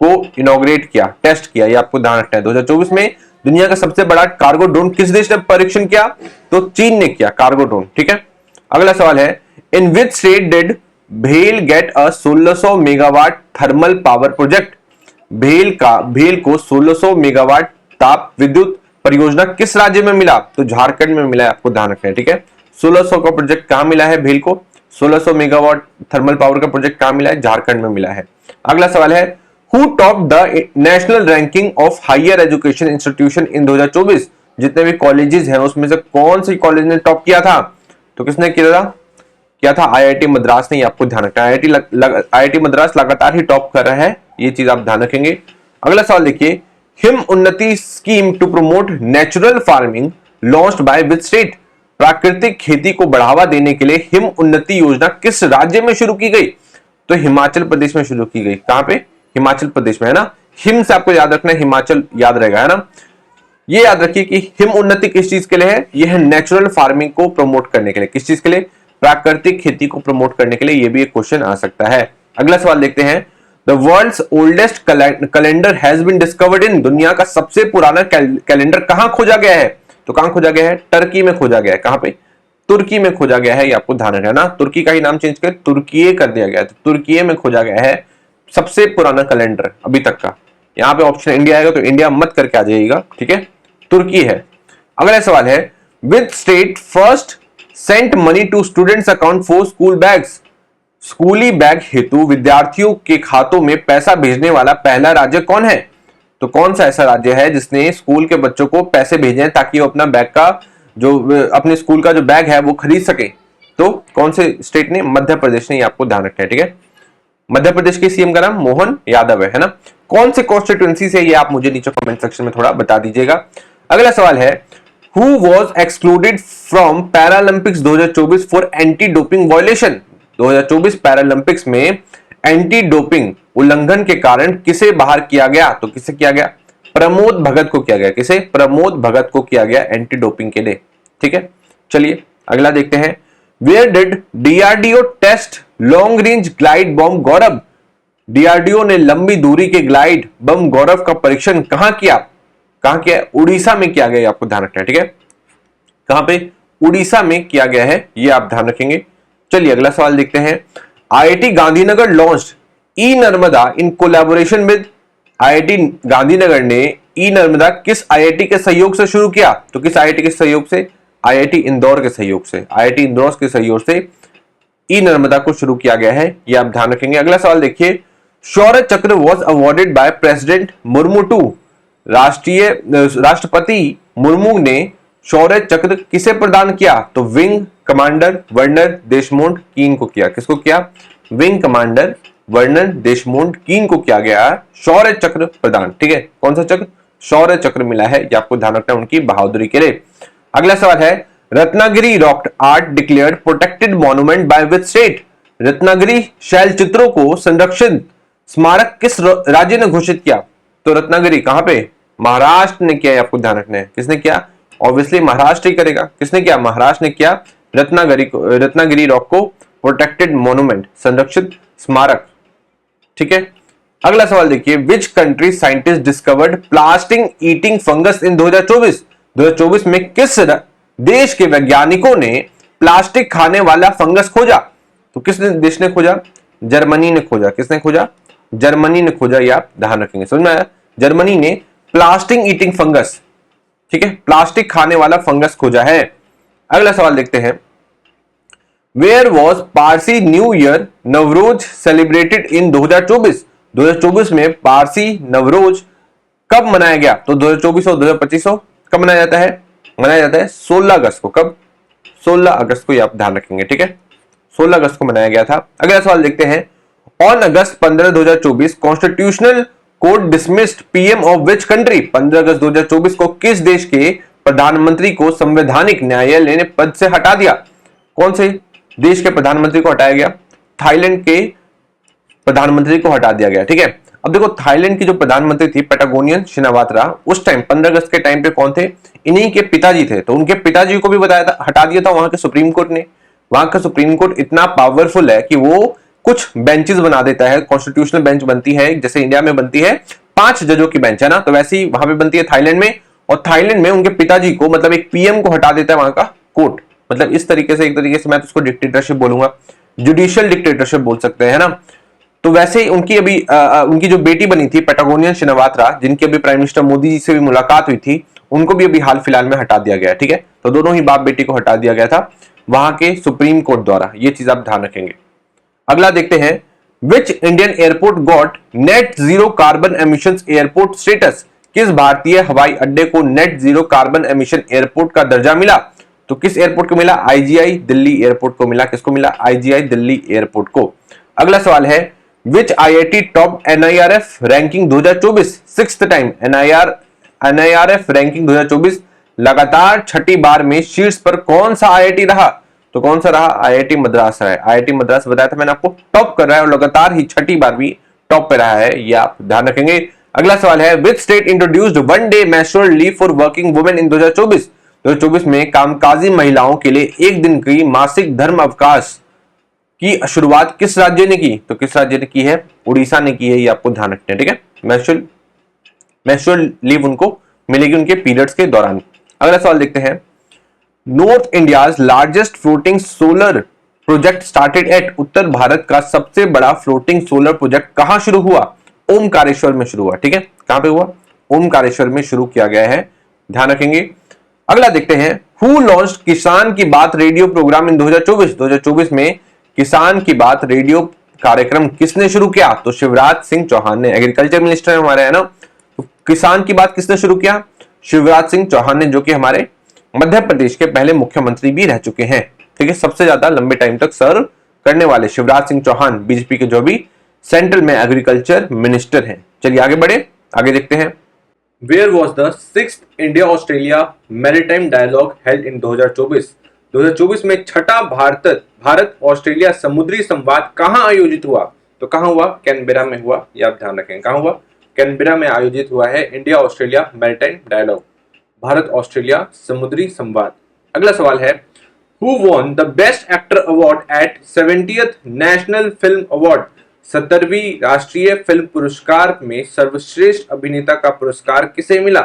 को इनॉग्रेट किया, टेस्ट किया, ये आपको ध्यान रखना है। 2024 में दुनिया का सबसे बड़ा कार्गो ड्रोन किस देश ने परीक्षण किया? तो चीन ने किया कार्गो ड्रोन। ठीक है, अगला सवाल है, इन विच स्टेट डिड भेल get a 1600 megawatt thermal power project? भेल को 1600 मेगावाट ताप विद्युत परियोजना किस राज्य में मिला? तो झारखंड में मिला है, आपको ध्यान रखना है। ठीक है, 1600 का प्रोजेक्ट कहां मिला है? भेल को 1600 मेगावाट थर्मल पावर का प्रोजेक्ट कहां मिला है? झारखंड में मिला है। अगला सवाल है, who top the national ranking of higher education institution in 2024? जितने भी कॉलेजेस हैं उसमें से कौन सी कॉलेज ने टॉप किया था? तो किसने किया था? आईआईटी मद्रास ने, आपको ध्यान रखना है। आईआईटी मद्रास लगातार ही टॉप कर रहा है, ये चीज आप ध्यान रखेंगे। अगला सवाल देखिए, Him Unnati scheme to promote natural farming launched by which state? प्राकृतिक खेती को बढ़ावा देने के लिए हिम उन्नति योजना किस राज्य में शुरू की गई? तो हिमाचल प्रदेश में शुरू की गई। कहां पे? हिमाचल प्रदेश में, है ना। हिम से आपको याद रखना है, हिमाचल याद रहेगा, है ना। ये याद रखिए कि हिम उन्नति किस चीज के लिए है? यह है नेचुरल फार्मिंग को प्रमोट करने के लिए। किस चीज के लिए? प्राकृतिक खेती को प्रमोट करने के लिए। यह भी एक क्वेश्चन आ सकता है। अगला सवाल देखते हैं, the world's oldest calendar has been discovered in? दुनिया का सबसे पुराना कैलेंडर कहां खोजा गया है? तो कहां खोजा गया है? टर्की में खोजा गया है। कहां पे? तुर्की में खोजा गया है, ये आपको ध्यान रखना है ना। तुर्की का ही नाम चेंज कर तुर्की कर दिया गया है, तो तुर्की में खोजा गया है सबसे पुराना कैलेंडर अभी तक का। यहां पे ऑप्शन इंडिया आएगा तो इंडिया मत करके आ जाइएगा, ठीक है। तुर्की है। अगला सवाल है, with state first sent money to students account for school bags? स्कूली बैग हेतु विद्यार्थियों के खातों में पैसा भेजने वाला पहला राज्य कौन है? तो कौन सा ऐसा राज्य है जिसने स्कूल के बच्चों को पैसे भेजे हैं ताकि वो अपना बैग का जो अपने स्कूल का जो बैग है वो खरीद सके? तो कौन से स्टेट ने? मध्य प्रदेश ने। आपको ध्यान रखना है, ठीक है। मध्य प्रदेश के सीएम का नाम मोहन यादव है ना। कौन से कॉन्स्टिट्यूएंसी से, ये आप मुझे नीचे कमेंट सेक्शन में थोड़ा बता दीजिएगा। अगला सवाल है, who was excluded from Paralympics 2024 for anti doping violation? 2024 Paralympics में एंटी डोपिंग उल्लंघन के कारण किसे बाहर किया गया? तो किसे किया गया? प्रमोद भगत को किया गया। किसे? प्रमोद भगत को किया गया एंटी डोपिंग के लिए, ठीक है। चलिए अगला देखते हैं, where did DRDO test long range glide bomb Gaurav? DRDO ने लंबी दूरी के ग्लाइड बम गौरव का परीक्षण कहां किया? कहां किया? उड़ीसा में किया गया, आपको ध्यान रखना है, ठीक है। कहां पे? उड़ीसा में किया गया है, ये आप ध्यान रखेंगे। चलिए अगला सवाल देखते हैं, IIT Gandhinagar launched E Narmada in collaboration with? IIT Gandhinagar ने ई नर्मदा किस आईआईटी के सहयोग से शुरू किया? तो किस आईआईटी के सहयोग से? आईआईटी इंदौर के सहयोग से। आईआईटी इंदौर के सहयोग से ई नर्मदा को शुरू किया गया है, ये आप ध्यान रखेंगे। अगला सवाल देखिए, Shaurya Chakra was awarded by president Murmu to? राष्ट्रपति मुर्मू ने शौर्य चक्र किसे प्रदान किया? तो विंग कमांडर वर्नर देशमुख कीन को किया। किसको किया? विंग कमांडर वर्णन देशमुख कीन को किया गया शौर्य चक्र प्रदान। ठीक है, कौन सा चक्र? शौर्य चक्र मिला है, ये आपको ध्यान रखना है उनकी बहादुरी के लिए। अगला सवाल है Ratnagiri rock art declared protected monument by which state? Ratnagiri शैल चित्रों को संरक्षित स्मारक किस राज्य ने घोषित किया? तो रत्नागिरी कहां पे? महाराष्ट्र ने किया, आपको ध्यान रखना है। किसने किया? ऑब्वियसली महाराष्ट्र ही करेगा। किसने किया? महाराष्ट्र ने किया रत्नागिरी रॉक को प्रोटेक्टेड मॉन्यूमेंट, संरक्षित स्मारक। ठीक है, अगला सवाल देखिए, which country scientist discovered plastic eating fungus in 2024? 2024 में किस देश के वैज्ञानिकों ने प्लास्टिक खाने वाला फंगस खोजा? तो किस देश ने खोजा? जर्मनी ने खोजा। किसने खोजा? जर्मनी ने खोजा, ये आप ध्यान रखेंगे। समझ में आया? जर्मनी ने प्लास्टिक ईटिंग फंगस, ठीक है, प्लास्टिक खाने वाला फंगस खोजा है। अगला सवाल देखते हैं, where was Parsi new year Navroz celebrated in 2024? 2024 में पारसी नवरोज कब मनाया गया? तो 2024 और 2025 कब मनाया जाता है? मनाया जाता है 16 अगस्त को। कब? 16 अगस्त को, ये आप ध्यान रखेंगे। ठीक है, 16 अगस्त को मनाया गया था। अगला सवाल देखते हैं, on August 15 2024 constitutional court dismissed PM of which country? 15 अगस्त 2024 को किस देश के प्रधानमंत्री को संवैधानिक न्यायालय ने पद से हटा दिया? कौन से देश के प्रधानमंत्री को हटाया गया? थाईलैंड के प्रधानमंत्री को हटा दिया गया। ठीक है, अब देखो थाईलैंड की जो प्रधानमंत्री थी पैटागोनियन शिनावात्रा, उस टाइम 15 अगस्त के टाइम पे कौन थे? इन्हीं के पिताजी थे। तो उनके पिताजी को भी बताया था, हटा दिया था वहां के सुप्रीम कोर्ट ने। वहां का सुप्रीम कोर्ट इतना पावरफुल है कि वो कुछ बेंचेस बना देता है। कॉन्स्टिट्यूशनल बेंच बनती है, जैसे इंडिया में बनती है 5 जजों की बेंच, है ना, तो वैसे ही वहां पे बनती है थाईलैंड में। और थाईलैंड में उनके पिताजी को, मतलब एक पीएम को हटा देता है वहां का कोर्ट। मतलब इस तरीके से, एक तरीके से मैं तो उसको डिक्टेटरशिप बोलूंगा, जुडिशियल डिक्टेटरशिप बोल सकते हैं ना। तो वैसे ही उनकी अभी उनकी जो बेटी बनी थी पैटागोनियन शिनावात्रा, जिनकी अभी प्राइम मिनिस्टर मोदी जी से भी मुलाकात हुई थी, उनको भी अभी हाल फिलहाल में हटा दिया गया। ठीक है, तो दोनों ही बाप बेटी को हटा दिया गया था वहां के सुप्रीम कोर्ट द्वारा। ये चीज आप ध्यान रखेंगे। अगला देखते हैं, which Indian airport got net zero carbon emissions airport status? किस भारतीय हवाई अड्डे को net zero carbon emission airport का दर्जा मिला? तो किस एयरपोर्ट को मिला? आईजीआई दिल्ली एयरपोर्ट को मिला। किसको मिला? आईजीआई दिल्ली एयरपोर्ट को। अगला सवाल है, which IIT top NIRF ranking 2024? Sixth time NIRF ranking 2024 लगातार छठी बार में शीर्ष पर कौन सा आईआईटी रहा? तो कौन सा रहा? आईआईटी मद्रास है। आईआईटी मद्रास बताया था मैंने आपको, टॉप कर रहा है और लगातार ही छठी बार भी टॉप पे रहा है, ये आप ध्यान रखेंगे। अगला सवाल है, which state introduced one day mature leave for working women in 2024? 2024 में कामकाजी महिलाओं के लिए एक दिन की मासिक धर्म अवकाश की शुरुआत किस राज्य ने की? तो किस राज्य ने की है? उड़ीसा ने की है, ये आपको ध्यान रखना है। ठीक है, मैच्योर लीव उनको मिलेगी उनके पीरियड्स के दौरान। अगला सवाल देखते हैं, north India's largest floating solar project started at? उत्तर भारत का सबसे बड़ा फ्लोटिंग सोलर प्रोजेक्ट कहां शुरू हुआ? ओमकारेश्वर में शुरू हुआ। ठीक है, कहां पे हुआ? ओमकारेश्वर में शुरू किया गया है, ध्यान रखेंगे। अगला देखते हैं, हु लॉन्च्ड किसान की बात रेडियो प्रोग्राम इन 2024? 2024 में किसान की बात रेडियो कार्यक्रम किसने शुरू किया? तो शिवराज सिंह चौहान ने, एग्रीकल्चर मिनिस्टर हमारे, है ना। तो किसान की बात किसने शुरू किया? शिवराज सिंह चौहान ने, जो कि हमारे मध्य प्रदेश के पहले मुख्यमंत्री भी रह चुके हैं। ठीक है, सबसे ज्यादा लंबे टाइम तक सर्व करने वाले शिवराज सिंह चौहान, बीजेपी के जो भी सेंट्रल में एग्रीकल्चर मिनिस्टर हैं। चलिए आगे बढ़े, आगे देखते हैं, where was the 6th India Australia maritime dialogue held in 2024? 2024 में छठा भारत ऑस्ट्रेलिया समुद्री संवाद कहां आयोजित हुआ? तो कहां हुआ? कैनबेरा में हुआ, ये आप ध्यान रखें। कहां हुआ? कैनबेरा में आयोजित हुआ है India Australia maritime dialogue, Bharat Australia समुद्री संवाद। अगला सवाल है, who won the best actor award at 70th national film award? 70वीं राष्ट्रीय फिल्म पुरस्कार में सर्वश्रेष्ठ अभिनेता का पुरस्कार किसे मिला?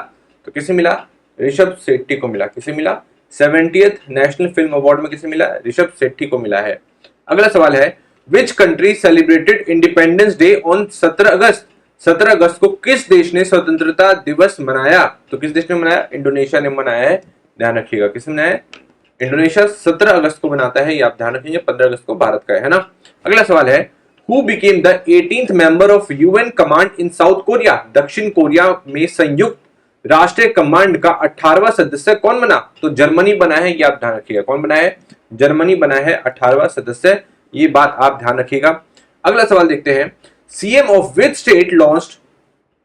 तो किसे मिला? ऋषभ शेट्टी को मिला। किसे मिला? 70th नेशनल फिल्म अवार्ड में किसे मिला? ऋषभ शेट्टी को मिला है। अगला सवाल है, which country celebrated independence day on 17 अगस्त? 17 अगस्त को किस देश ने स्वतंत्रता दिवस मनाया? तो किस देश ने मनाया? इंडोनेशिया ने मनाया है, ध्यान रखिएगा। किसने मनाया है? इंडोनेशिया 17 अगस्त को मनाता है, ये आप ध्यान रखेंगे। 15 अगस्त को भारत का है ना। अगला सवाल है, who became the 18th member of UN command in south Korea? दक्षिण कोरिया में संयुक्त राष्ट्रीय कमांड का 18वां सदस्य कौन बना? तो जर्मनी बना है, ये आप ध्यान रखिएगा। कौन बना है? जर्मनी बना है 18वां सदस्य, ये बात आप ध्यान रखिएगा। अगला सवाल देखते हैं, CM of which state launched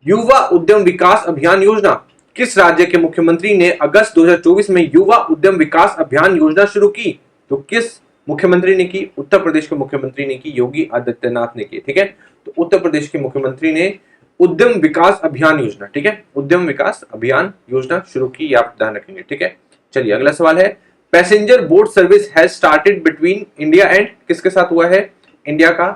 युवा उद्यम विकास अभियान योजना? किस राज्य के मुख्यमंत्री ने अगस्त 2024 में युवा उद्यम विकास अभियान योजना शुरू की? तो किस मुख्यमंत्री ने की? उत्तर प्रदेश के मुख्यमंत्री ने की, योगी आदित्यनाथ ने की। ठीक है, तो उत्तर प्रदेश के मुख्यमंत्री ने उद्यम विकास अभियान योजना, ठीक है, उद्यम विकास अभियान योजना शुरू की, आप ध्यान रखेंगे। ठीक है, चलिए अगला सवाल है, passenger boat service has started between India and, किसके साथ हुआ है? इंडिया का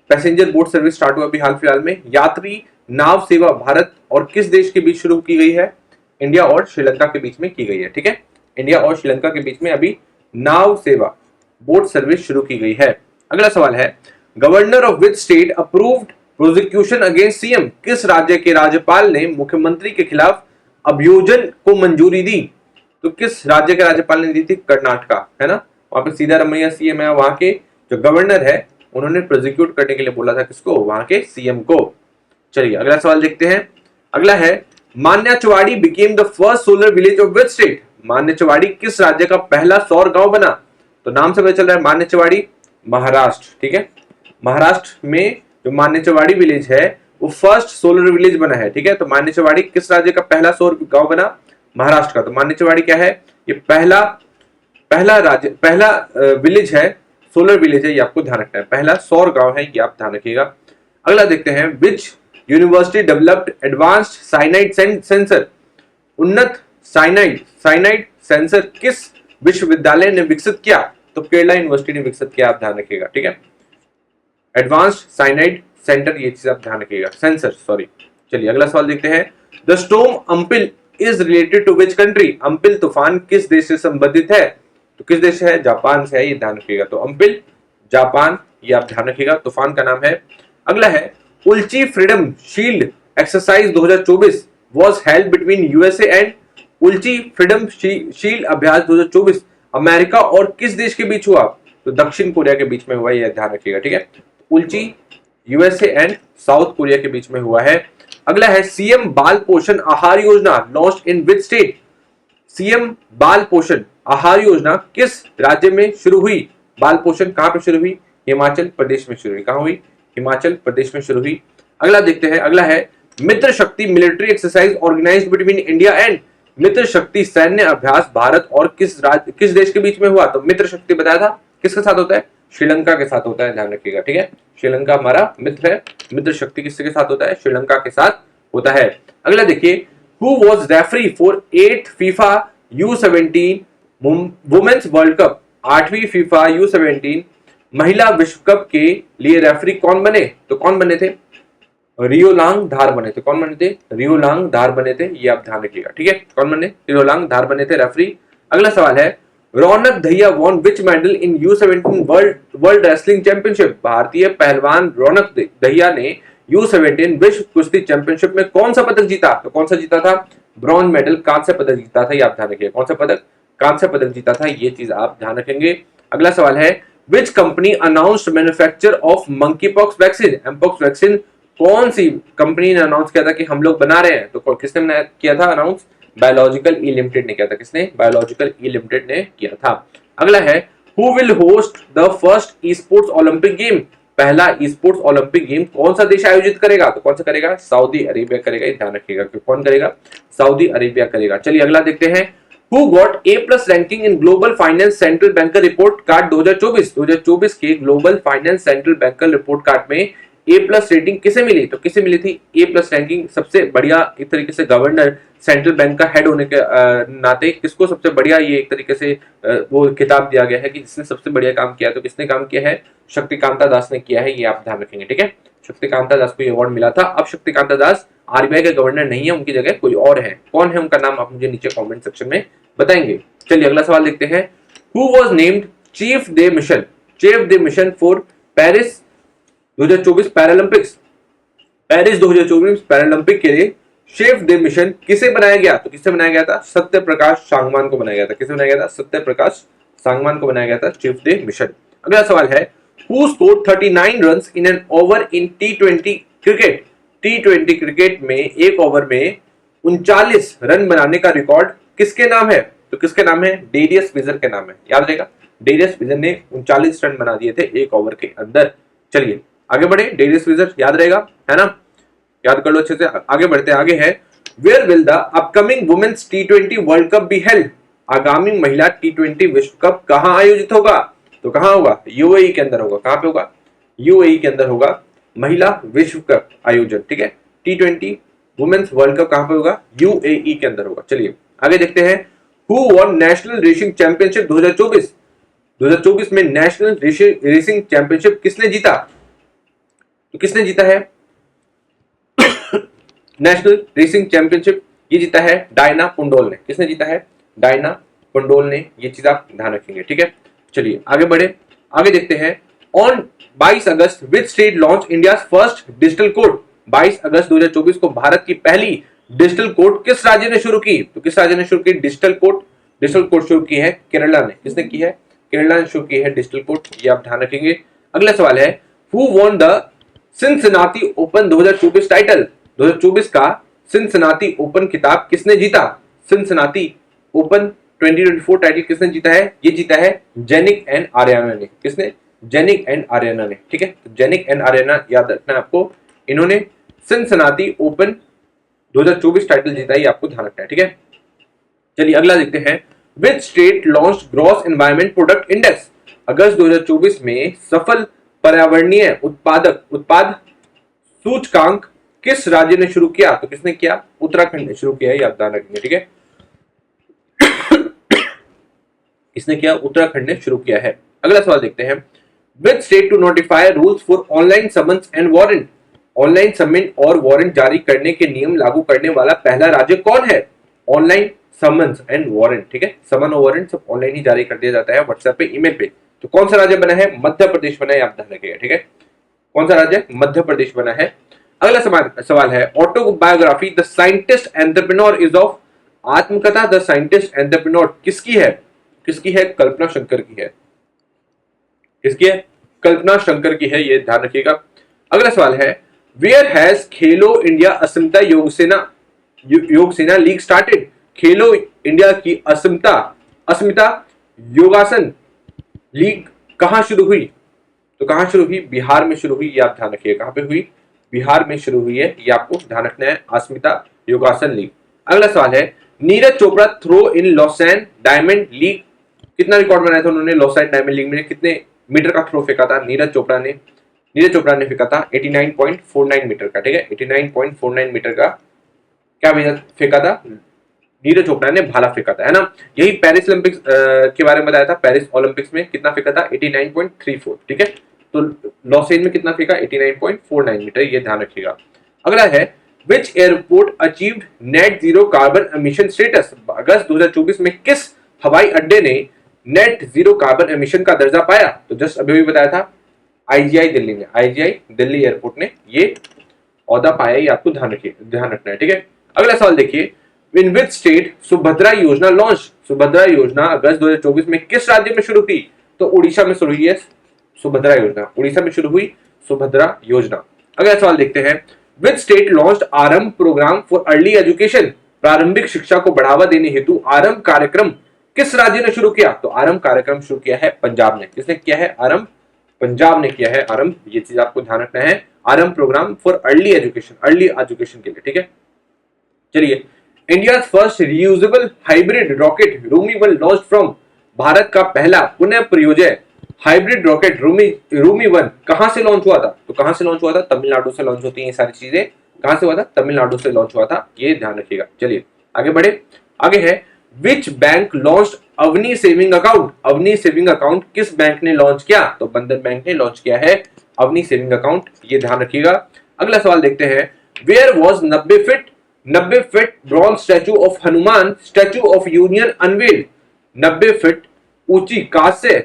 पैसेंजर बोट सर्विस स्टार्ट हुआ अभी हाल फिलहाल में। यात्री नाव सेवा भारत और किस देश के बीच शुरू की गई है? इंडिया और श्रीलंका के बीच में की गई है। ठीक है, इंडिया और श्रीलंका के बीच में अभी नाव सेवा बोट सर्विस शुरू की गई है। अगला सवाल है, governor of which state approved prosecution against CM? किस राज्य के राज्यपाल ने मुख्यमंत्री के खिलाफ अभियोजन को मंजूरी दी? तो किस राज्य के राज्यपाल ने दी थी? कर्नाटका, है ना, वहां पे सिद्धारमैया सीएम है, वहां के जो गवर्नर है उन्होंने प्रोसिक्यूट करने के लिए बोला था किसको? वहां के सीएम को। चलिए अगला सवाल देखते हैं, अगला है, Manyachiwadi became the first solar village of which state? Manyachiwadi किस राज्य का पहला सौर गांव बना? तो नाम से पता चल रहा है मान्याचवाड़ी महाराष्ट्र। ठीक है, महाराष्ट्र में जो मान्याचवाड़ी विलेज है वो फर्स्ट सोलर विलेज बना है। ठीक है, तो मान्याचवाड़ी किस राज्य का पहला सौर गांव बना? महाराष्ट्र का। तो मान्याचवाड़ी क्या है? ये पहला विलेज है, सोलर विलेज है, ये आपको ध्यान रखना है, पहला सौर गांव है, ये आप ध्यान रखिएगा। अगला देखते हैं, which university developed advanced cyanide sensor? उन्नत साइनाइड सेंसर किस विश्वविद्यालय ने विकसित किया? तो केरला यूनिवर्सिटी ने विकसित किया, आप ध्यान रखिएगा। ठीक है, एडवांस्ड साइनाइड सेंटर, ये चीज आप ध्यान रखिएगा, सेंसर, सॉरी। चलिए अगला सवाल देखते हैं, the storm Ampil is related to which country? Ampil तूफान किस देश से संबंधित है? तो किस देश है? जापान से है, ये ध्यान रखिएगा। तो अम्पिल जापान, ये आप ध्यान रखिएगा, तूफान का नाम है। अगला है, Ulchi freedom shield exercise 2024 was held between USA and? Ulchi freedom shield अभ्यास 2024 अमेरिका और किस देश के बीच हुआ? तो दक्षिण कोरिया के बीच में हुआ, यह ध्यान रखिएगा। ठीक है, उल्ची यूएसए एंड साउथ कोरिया के बीच में हुआ है। अगला है, सीएम बाल पोषण आहार योजना launched in which state? CM बाल पोषण आहार योजना किस राज्य में शुरू हुई? बाल पोषण कहां पे शुरू हुई? हिमाचल प्रदेश में शुरू हुई। कहां हुई? हिमाचल प्रदेश में शुरू हुई। अगला देखते हैं, अगला है, Mitra Shakti military exercise organised between India and? Mitra Shakti सैन्य अभ्यास भारत और किस देश के बीच में हुआ? तो मित्र शक्ति बताया था किसके साथ होता है? श्रीलंका के साथ होता है, ध्यान रखिएगा। ठीक है, श्रीलंका हमारा मित्र है, मित्र शक्ति किसके साथ होता है? श्रीलंका के साथ होता है। अगला देखिए, who was referee for 8th FIFA U17 women's world cup? 8वीं फीफा U17 महिला विश्व कप के लिए रेफरी कौन बने? तो कौन बने थे? रियोलांग धार बने थे। कौन बने थे? रियोलांग धार बने थे, ये आप ध्यान रखिएगा। ठीक है, कौन बने? रियोलांग धार बने थे रेफरी। अगला सवाल है, Raunak Dahiya won which medal in U17 world wrestling championship? भारतीय पहलवान रौनक दहिया ने U17 विश्व कुश्ती चैंपियनशिप में कौन सा पदक जीता? तो कौन सा जीता था? ब्रॉन्ज मेडल, कांस्य पदक जीता था, ये आप ध्यान रखिए। कौन सा पदक? कांस्य पदक जीता था, ये चीज आप ध्यान रखेंगे। अगला सवाल है, which company announced manufacture of monkey pox vaccine? Mpox vaccine कौन सी कंपनी ने अनाउंस किया था कि हम लोग बना रहे हैं? तो किसने किया था अनाउंस? बायोलॉजिकल ई लिमिटेड ने किया था। किसने? बायोलॉजिकल ई लिमिटेड ने किया था। अगला है, who will host the first e sports Olympic game? पहला ई स्पोर्ट्स ओलंपिक गेम कौन सा देश आयोजित करेगा? तो कौन सा करेगा? सऊदी अरेबिया करेगा, ध्यान रखिएगा। कौन करेगा? सऊदी अरेबिया करेगा। चलिए अगला देखते हैं, Who got A+ ranking in global finance central banker report card 2024? 2024 के global finance central banker report card में A+ रेटिंग किसे मिली? तो किसे मिली थी A+ रैंकिंग? सबसे बढ़िया एक तरीके से गवर्नर सेंट्रल बैंक का हेड होने के नाते किसको सबसे बढ़िया ये एक तरीके से वो किताब दिया गया है कि जिसने सबसे बढ़िया काम किया? तो किसने काम किया है? शक्तिकांता दास ने किया है, ये आप ध्यान रखेंगे। ठीक है, शक्तिकांता दास को ये अवार्ड मिला था। अब शक्तिकांता दास आरबीआई के गवर्नर नहीं है, उनकी जगह कोई और है। कौन है उनका नाम? आप मुझे नीचे कमेंट सेक्शन में बताएंगे। चलिए अगला सवाल देखते हैं, who was named chief day mission for Paris 2024 Paralympics? Paris 2024 Paralympic के लिए चीफ डे मिशन किसे बनाया गया? तो किससे बनाया गया था? सत्य प्रकाश सांगवान को बनाया गया था। किसे बनाया गया था? सत्य प्रकाश सांगवान को बनाया गया था चीफ डे मिशन। अगला सवाल है, who scored 39 runs in an over in T20 cricket? T20 cricket में एक ओवर में 39 रन बनाने का रिकॉर्ड किसके नाम है? तो किसके नाम है? डेरियस विजर के नाम है, याद रहेगा। डेरियस विजर ने 39 रन बना दिए थे एक ओवर के अंदर। चलिए आगे बढ़े, डेली स्क्वीजर याद रहेगा, है ना, याद कर लो अच्छे से। आगे बढ़ते हैं, आगे है where will the upcoming women's T20 world cup be held, आगामी महिला T20 विश्व कप कहां आयोजित होगा, तो कहां होगा, यूएई के अंदर होगा। कहां पे होगा, यूएई के अंदर होगा महिला विश्व कप आयोजन, ठीक है। T20 वुमेन्स वर्ल्ड कप कहां पे होगा, यूएई के अंदर होगा। चलिए आगे देखते हैं, who won national racing championship 2024, 2024 में नेशनल रेसिंग चैंपियनशिप किसने जीता, तो किसने जीता है नेशनल रेसिंग चैंपियनशिप, ये जीता है डायना पुंडोल ने। किसने जीता है, डायना पुंडोल ने, ये चीज आप ध्यान रखेंगे, ठीक है। चलिए आगे बढ़े, आगे देखते हैं, on 22 August which state launch India first digital code, 22 अगस्त 2024 को भारत की पहली डिजिटल कोड किस राज्य ने शुरू की, तो किस राज्य ने शुरू की डिजिटल कोड शुरू की है केरला ने। किसने की है, केरला ने शुरू की है डिजिटल कोड, ये आप ध्यान रखेंगे। अगला सवाल है, who won the Cincinnati open 2024 title, 2024 का सिंसिनाटी ओपन खिताब किसने जीता, सिंसिनाटी ओपन 2024 टाइटल किसने जीता है, ये जीता है जेनिक एंड आर्याना ने। किसने, जेनिक एंड आर्याना ने, ठीक है। तो जेनिक एंड आर्याना याद रखना है आपको, इन्होंने सिंसिनाटी ओपन 2024 टाइटल जीता, ये आपको ध्यान रखना है, ठीक है। चलिए अगला देखते हैं, which state launch gross environment product index, अगस्त 2024 में सफल पर्यावरणीय उत्पाद सूचकांक किस राज्य ने शुरू किया, तो किसने किया, उत्तराखंड ने शुरू किया है, याद ध्यान रखेंगे, ठीक है। इसने किया, उत्तराखंड ने शुरू किया है। अगला सवाल देखते हैं, which state to notify rules for online summons and warrant, online summon और वारंट जारी करने के नियम लागू करने वाला पहला राज्य कौन है, ऑनलाइन समन्स एंड वारंट, ठीक है। समन और वारंट सब ऑनलाइन ही जारी कर दिया जाता है, व्हाट्सएप पे, ईमेल पे। तो कौन सा राज्य बना है, मध्य प्रदेश बना है, आप ध्यान रखिएगा, ठीक है। कौन सा राज्य, मध्य प्रदेश बना है। अगला सवाल है, autobiography the scientist entrepreneur is of, आत्मकथा द साइंटिस्ट एंटरप्रेन्योर किसकी है, किसकी है, कल्पना शंकर की है। किसकी है, कल्पना शंकर की है, ये ध्यान रखिएगा। अगला सवाल है, वेयर हैज खेलो इंडिया अस्मिता योग सेना लीग स्टार्टेड, खेलो इंडिया की अस्मिता योगासन लीग कहां शुरू हुई, तो कहां शुरू हुई, बिहार में शुरू हुई, ये आप ध्यान रखिए, कहां पे हुई, बिहार में शुरू हुई है, ये आपको ध्यान रखना है, अस्मिता योगासन लीग। अगला सवाल है, Neeraj Chopra throw in Lausanne diamond league, कितना रिकॉर्ड बनाया था उन्होंने लॉसेन डायमंड लीग में, कितने मीटर का थ्रो फेंका था नीरज चोपड़ा ने फेंका था 89.49 मीटर का, ठीक है। 89.49 मीटर का क्या फेंका था, नीरज चोपड़ा ने भाला फेंका था, है ना। यही पेरिस ओलंपिक्स के बारे में बताया था, पेरिस ओलंपिक्स में कितना फेंका था 89.34, ठीक है। तो लॉसेन में कितना फेंका 89.49 मीटर, ये ध्यान रखिएगा। अगला है, which airport achieved net zero carbon emission status, अगस्त 2024 में किस हवाई अड्डे ने नेट जीरो कार्बन एमिशन का दर्जा पाया, तो जस्ट अभी भी बताया था आईजीआई दिल्ली ने, आईजीआई दिल्ली एयरपोर्ट ने ये ओहदा पाया, ये आपको ध्यान रखना है, ठीक है। अगला सवाल देखिए, इन विच स्टेट सुभद्रा योजना लॉन्च, सुभद्रा योजना अगस्त 2024 में किस राज्य में शुरू हुई, तो उड़ीसा में शुरू हुई है सुभद्रा योजना, उड़ीसा में शुरू हुई सुभद्रा योजना। अगला सवाल देखते हैं, विच स्टेट लॉन्च्ड आरंभ प्रोग्राम फॉर अर्ली एजुकेशन, प्रारंभिक शिक्षा को बढ़ावा देने हेतु आरंभ कार्यक्रम किस राज्य ने शुरू किया, तो आरंभ कार्यक्रम शुरू किया है पंजाब ने। किसने किया है आरंभ, पंजाब ने किया है आरंभ, ये चीज आपको ध्यान रखना है, आरंभ प्रोग्राम फॉर अर्ली एजुकेशन के लिए, ठीक है। चलिए, India first reusable hybrid rocket Rumi 1 launch from, Bharat का पहला पुनः प्रयोज्य हाइब्रिड रॉकेट रूमी 1 कहां से लॉन्च हुआ था, तो कहां से लॉन्च हुआ था, तमिलनाडु से लॉन्च होती है ये सारी चीजें, कहां से हुआ था, तमिलनाडु से लॉन्च हुआ था, ये ध्यान रखिएगा। चलिए आगे बढ़े, आगे है, which bank launch Avni saving account, Avni saving account किस बैंक ने लॉन्च किया, तो बंधन बैंक ने लॉन्च किया है अवनी सेविंग अकाउंट, ये ध्यान रखिएगा। अगला सवाल देखते हैं, where was 90 feet bronze statue of Hanuman statue of union unveiled, 90 feet ऊंची कांच से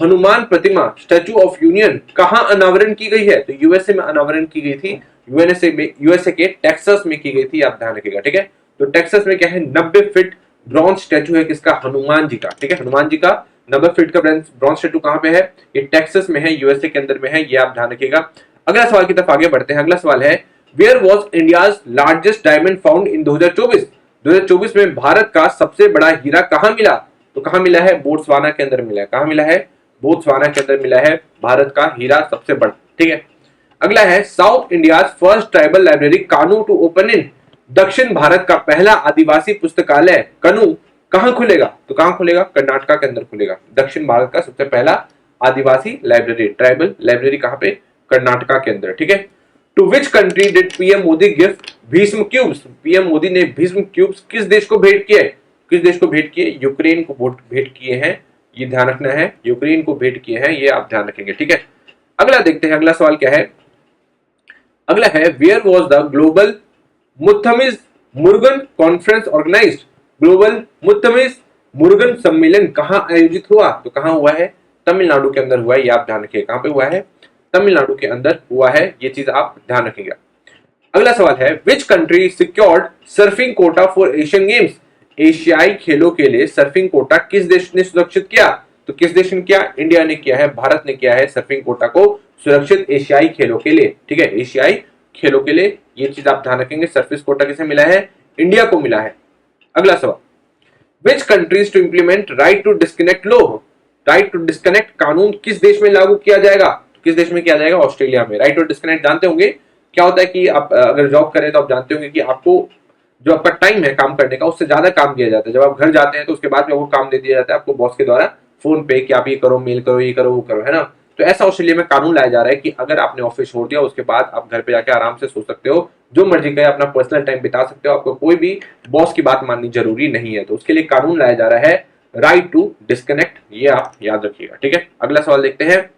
हनुमान प्रतिमा स्टैचू ऑफ यूनियन कहां अनावरण की गई है, तो यूएसए में अनावरण की गई थी, यूएसए के टेक्सास में की गई थी, आप ध्यान रखिएगा, ठीक है। तो टेक्सास में क्या है, 90 फीट ब्रॉन्ज स्टैचू है किसका, हनुमान जी का, ठीक है। हनुमान जी का 90 फीट का ब्रॉन्ज स्टैचू कहां पे है, ये टेक्सास में है, यूएसए के अंदर में है, ये आप ध्यान रखिएगा। अगला सवाल की तरफ आगे बढ़ते हैं। अगला सवाल है, where was India's largest diamond found in 2024 में भारत का सबसे बड़ा हीरा कहां मिला, तो कहां मिला है, बोत्सवाना के अंदर मिला है, कहां मिला है, बोत्सवाना के अंदर मिला है भारत का हीरा सबसे बड़ा, ठीक है। अगला है south India first tribal library कानू टू ओपन इन, दक्षिण भारत का पहला आदिवासी पुस्तकालय कनू कहां खुलेगा? तो कहां खुलेगा? कर्नाटका के अंदर खुलेगा। दक्षिण भारत का सबसे पहला आदिवासी लाइब्रेरी, ट्राइबल लाइब्रेरी कहां पे? कर्नाटका के अंदर, ठीक है। To which country did PM Modi gift Bhishm cubes? PM Modi ने भीष्म क्यूब्स किस देश को भेंट किए? किस देश को भेंट किए? यूक्रेन को भेंट किए हैं, ये ध्यान रखना है। यूक्रेन को भेंट किए हैं, ये आप ध्यान रखेंगे, ठीक है। अगला देखते हैं, अगला सवाल क्या है? अगला है where was the global Muthamizh Murugan conference organised? Global Muthamizh Murugan सम्मेलन कहां आयोजित हुआ? तो कहां हुआ है? तमिलनाडु के अंदर हुआ है, ये आप ध्यान रखिए। कहां पे हुआ है? तमिलनाडु के अंदर हुआ है, ये चीज आप ध्यान रखिएगा। अगला सवाल है which country secured surfing Kota for Asian games? एशियाई खेलों के लिए सर्फिंग कोटा किस देश ने सुरक्षित किया? तो किस देश ने किया? इंडिया ने किया है, भारत ने किया है सर्फिंग कोटा को सुरक्षित एशियाई खेलों के लिए, ठीक है। एशियाई खेलों के लिए, ये चीज आप ध्यान रखेंगे। सर्फिस कोटा किसे मिला है? इंडिया को मिला है। अगला सवाल which countries to implement right to disconnect law? Right to disconnect कानून किस देश में लागू किया जाएगा? किस देश में किया जाएगा? ऑस्ट्रेलिया में। राइट टू डिस्कनेक्ट जानते होंगे क्या होता है कि आप अगर जॉब करें तो आप जानते होंगे कि आपको जो आपका टाइम है काम करने का उससे ज्यादा काम दिया जाता है। जब आप घर जाते हैं तो उसके बाद में वो काम दे दिया जाता है आपको बॉस के द्वारा फोन पे कि आप ये करो, मेल करो, ये करो, वो करो, है ना। तो ऐसा ऑस्ट्रेलिया में कानून लाया जा रहा है कि अगर आपने ऑफिस छोड़ दिया उसके बाद आप घर पे जाके आराम से सो सकते हो, जो मर्जी करे अपना पर्सनल टाइम बिता सकते हो, आपको कोई भी बॉस की बात माननी जरूरी नहीं है। तो उसके लिए कानून लाया जा रहा है राइट टू डिस्कनेक्ट, ये आप याद रखिएगा, ठीक है। अगला सवाल देखते हैं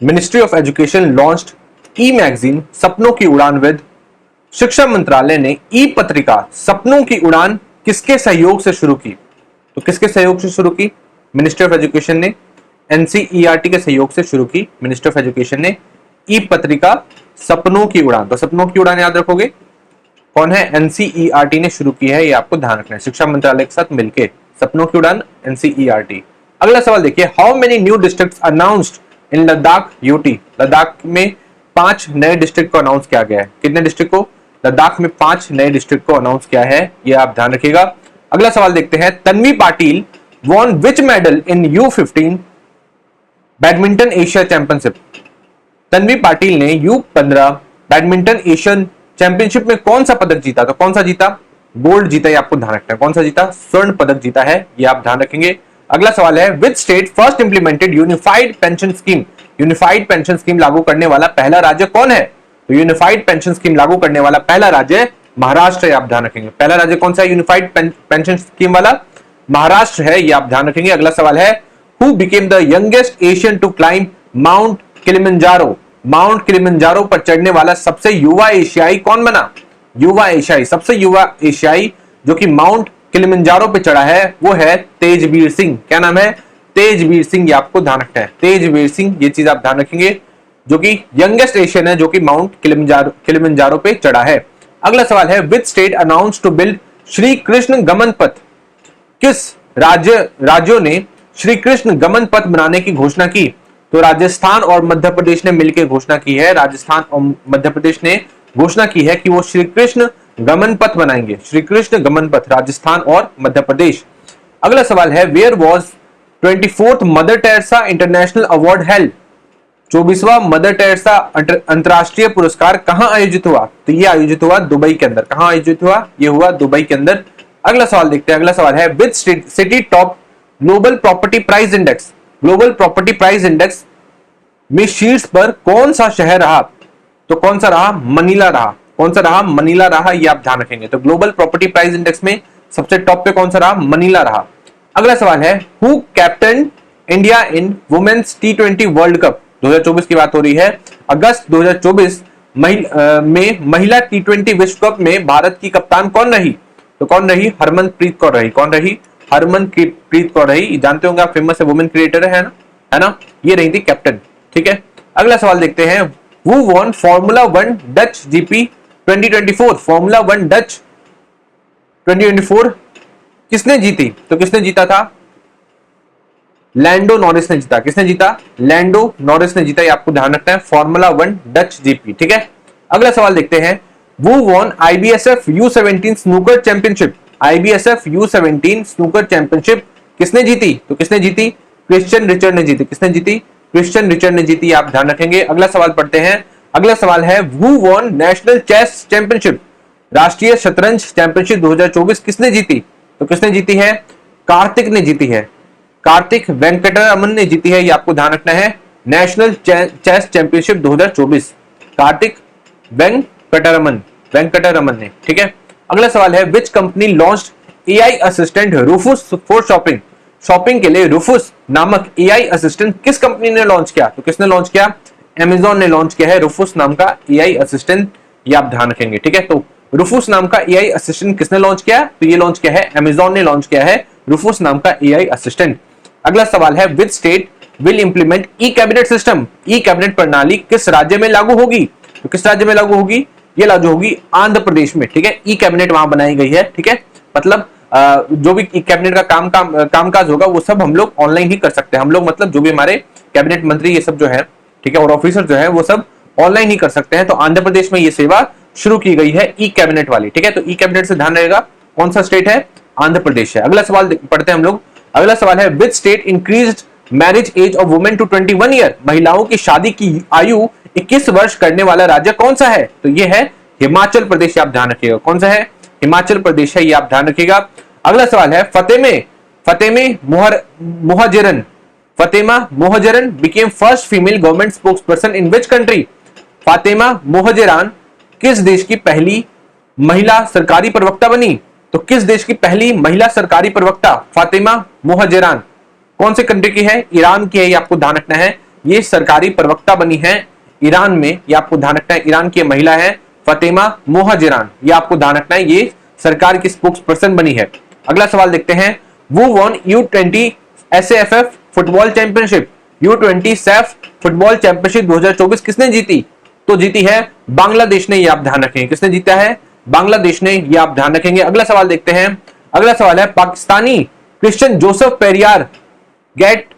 ministry of education launched e magazine सपनों की उड़ान विद, शिक्षा मंत्रालय ने ई पत्रिका सपनों की उड़ान किसके सहयोग से शुरू की? तो किसके सहयोग से शुरू की? मिनिस्ट्री ऑफ एजुकेशन ने एनसीईआरटी के सहयोग से शुरू की। मिनिस्ट्री ऑफ एजुकेशन ने ई पत्रिका सपनों की उड़ान, तो सपनों की उड़ान याद रखोगे कौन है? एनसीईआरटी ने शुरू की है, ये आपको ध्यान रखना है, शिक्षा मंत्रालय के साथ मिलकर सपनों की उड़ान एनसीईआरटी। अगला सवाल देखिए how many new districts announced in Ladakh UT? Ladakh में 5 नए डिस्ट्रिक्ट को अनाउंस किया गया है। कितने डिस्ट्रिक्ट को? लद्दाख में 5 नए डिस्ट्रिक्ट को अनाउंस किया है, ये आप ध्यान रखिएगा। अगला सवाल देखते हैं Tanvi Patil won which medal in U15 badminton Asia championship? Tanvi Patil ने U15 बैडमिंटन एशियन चैंपियनशिप में कौन सा पदक जीता? तो कौन सा जीता? गोल्ड जीता, ये आपको ध्यान रखना है। कौन सा जीता? स्वर्ण पदक जीता है, ये आप ध्यान रखेंगे। अगला सवाल है which state first implemented unified pension scheme? Unified pension scheme लागू करने वाला पहला राज्य कौन है? तो यूनिफाइड पेंशन स्कीम लागू करने वाला पहला राज्य महाराष्ट्र है, आप ध्यान रखेंगे। पहला राज्य कौन सा है यूनिफाइड पेंशन स्कीम वाला? महाराष्ट्र है, ये आप ध्यान रखेंगे। अगला सवाल है who became the youngest Asian to climb Mount Kilimanjaro? Mount Kilimanjaro पर चढ़ने वाला सबसे युवा एशियाई कौन बना? युवा एशियाई, सबसे युवा एशियाई जो कि माउंट किलिमंजारो पे चढ़ा है वो है तेजवीर सिंह। क्या नाम है? तेजवीर सिंह, ये आपको ध्यान रखना है। तेजवीर सिंह, ये चीज आप ध्यान रखेंगे, जो कि यंगेस्ट एशियन है जो कि माउंट किलिमंजारो पे चढ़ा है। अगला सवाल है which state announce to build Shri Krishna Gaman Path? किस राज्यों ने श्री कृष्ण गमन पथ बनाने की घोषणा की? तो राजस्थान और मध्य प्रदेश ने मिलकर घोषणा की है। राजस्थान और मध्य प्रदेश ने घोषणा की है कि वो श्री कृष्ण गमन पथ बनाएंगे। श्री कृष्ण गमन पथ, राजस्थान और मध्य प्रदेश। अगला सवाल है where was 24th Mother Teresa international award held? 24वां मदर टेरेसा अंतरराष्ट्रीय पुरस्कार कहां आयोजित हुआ? तो ये आयोजित हुआ दुबई के अंदर। कहां आयोजित हुआ? ये हुआ दुबई के अंदर। अगला सवाल देखते हैं। अगला सवाल है which city top global property price index? Global property price index में शीर्ष पर कौन सा शहर रहा? तो कौन सा रहा? मनीला रहा। कौन सा रहा? मनीला रहा, ये आप ध्यान रखेंगे। तो ग्लोबल प्रॉपर्टी प्राइस इंडेक्स में सबसे टॉप पे कौन सा रहा? मनीला रहा। अगला सवाल है who captain India in women's T20 world cup? 2024 की बात हो रही है। अगस्त 2024 में महिला T20 विश्व कप में भारत की कप्तान कौन रही? तो कौन रही? हरमनप्रीत कौर रही। कौन रही? हरमनप्रीत कौर रही। जानते होंगे आप, फेमस है, वुमेन क्रिकेटर है ना, ये रही थी कैप्टन, ठीक है। अगला सवाल देखते हैं who won formula 1 Dutch GP 2024? Formula 1 Dutch 2024 किसने जीती? तो किसने जीता था? लैंडो नॉरिस ने जीता। किसने जीता? लैंडो नॉरिस ने जीता, ये आपको ध्यान रखना है। फॉर्मूला 1 डच GP, ठीक है। अगला सवाल देखते हैं who won IBSF U17 snooker championship? IBSF U17 snooker championship किसने जीती? तो किसने जीती? क्रिश्चियन रिचर्ड ने जीती। किसने जीती? क्रिश्चियन रिचर्ड ने जीती, आप ध्यान रखेंगे। अगला सवाल पढ़ते हैं अगला सवाल है who won national chess championship, राष्ट्रीय शतरंज चैंपियनशिप 2024 किसने जीती? तो किसने जीती है? कार्तिक ने जीती है, कार्तिक वेंकटरमन ने जीती है, ये आपको ध्यान रखना है। National chess championship 2024 Karthik Venkataraman ने, ठीक है। अगला सवाल है which company launched AI assistant Rufus for shopping, shopping के लिए रूफुस नामक एआई असिस्टेंट किस कंपनी ने लॉन्च किया? तो किसने लॉन्च किया? Amazon ने लॉन्च किया है रूफुस नाम का एआई असिस्टेंट, ये आप ध्यान रखेंगे, ठीक है। तो रूफुस नाम का एआई असिस्टेंट किसने लॉन्च किया? तो ये लॉन्च किया है Amazon ने लॉन्च किया है रूफुस नाम का एआई असिस्टेंट। अगला सवाल है which state will implement e cabinet system, e cabinet प्रणाली किस राज्य में लागू होगी? तो किस राज्य में लागू होगी? ये लागू होगी आंध्र प्रदेश में, ठीक है। ई कैबिनेट वहां बनाई गई है, ठीक है। मतलब जो भी कैबिनेट का कामकाज होगा वो सब हम लोग ऑनलाइन ही कर सकते हैं। हम लोग मतलब जो भी हमारे कैबिनेट मंत्री ये सब जो है, ठीक है, और ऑफिसर जो है वो सब ऑनलाइन ही कर सकते हैं। तो आंध्र प्रदेश में ये सेवा शुरू की गई है ई कैबिनेट वाली, ठीक है। तो ई कैबिनेट से ध्यान रहेगा कौन सा स्टेट है? आंध्र प्रदेश है। अगला सवाल पढ़ते हैं हम लोग। अगला सवाल है which state increased marriage age of women to 21 year, महिलाओं की शादी की आयु 21 वर्ष करने वाला राज्य कौन सा है? तो ये है हिमाचल प्रदेश, आप ध्यान रखिएगा। कौन सा है? हिमाचल प्रदेश है, ये आप ध्यान रखिएगा। अगला सवाल है Fatima मोहजरन became first female government spokesperson in which country? Fatima मोहजरान किस देश की पहली महिला सरकारी प्रवक्ता बनी? तो किस देश की पहली महिला सरकारी प्रवक्ता फातिमा मोहजरान कौन से कंट्री की है? ईरान की है, ये आपको ध्यान रखना है। ये सरकारी प्रवक्ता बनी है ईरान में, ये आपको ध्यान रखना है। ईरान की महिला है फातिमा मोहजरान, ये आपको ध्यान रखना है, ये सरकार की स्पोक्स पर्सन बनी है। अगला सवाल देखते हैं who won U20 SAFF football championship, U20 SAFF football championship 2024 किसने जीती? तो जीती है बांग्लादेश ने, ये आप ध्यान रखेंगे। किसने जीता है? बांग्लादेश ने, ये आप ध्यान रखेंगे। अगला सवाल देखते हैं। अगला सवाल है Pakistani Christian Joseph Pereira get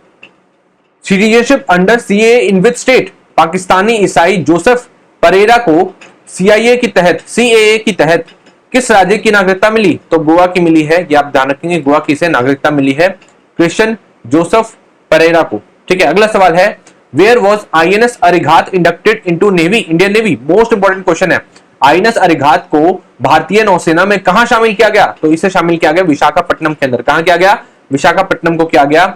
citizenship under CAA in which state, Pakistani ईसाई जोसेफ परेरा को सीआईए की तहत सीएए की तहत किस राज्य की नागरिकता मिली? तो गोवा की मिली है, ये आप ध्यान रखेंगे। गोवा की इसे नागरिकता मिली है क्रिश्चियन जोसेफ परेरा को, ठीक है। अगला सवाल है where was INS Arighaat inducted into navy, Indian navy? Most important question है। आईएनएस अरिघात को भारतीय नौसेना में कहां शामिल किया गया? तो इसे शामिल किया गया विशाखापट्टनम के अंदर। कहां किया गया? विशाखापट्टनम को किया गया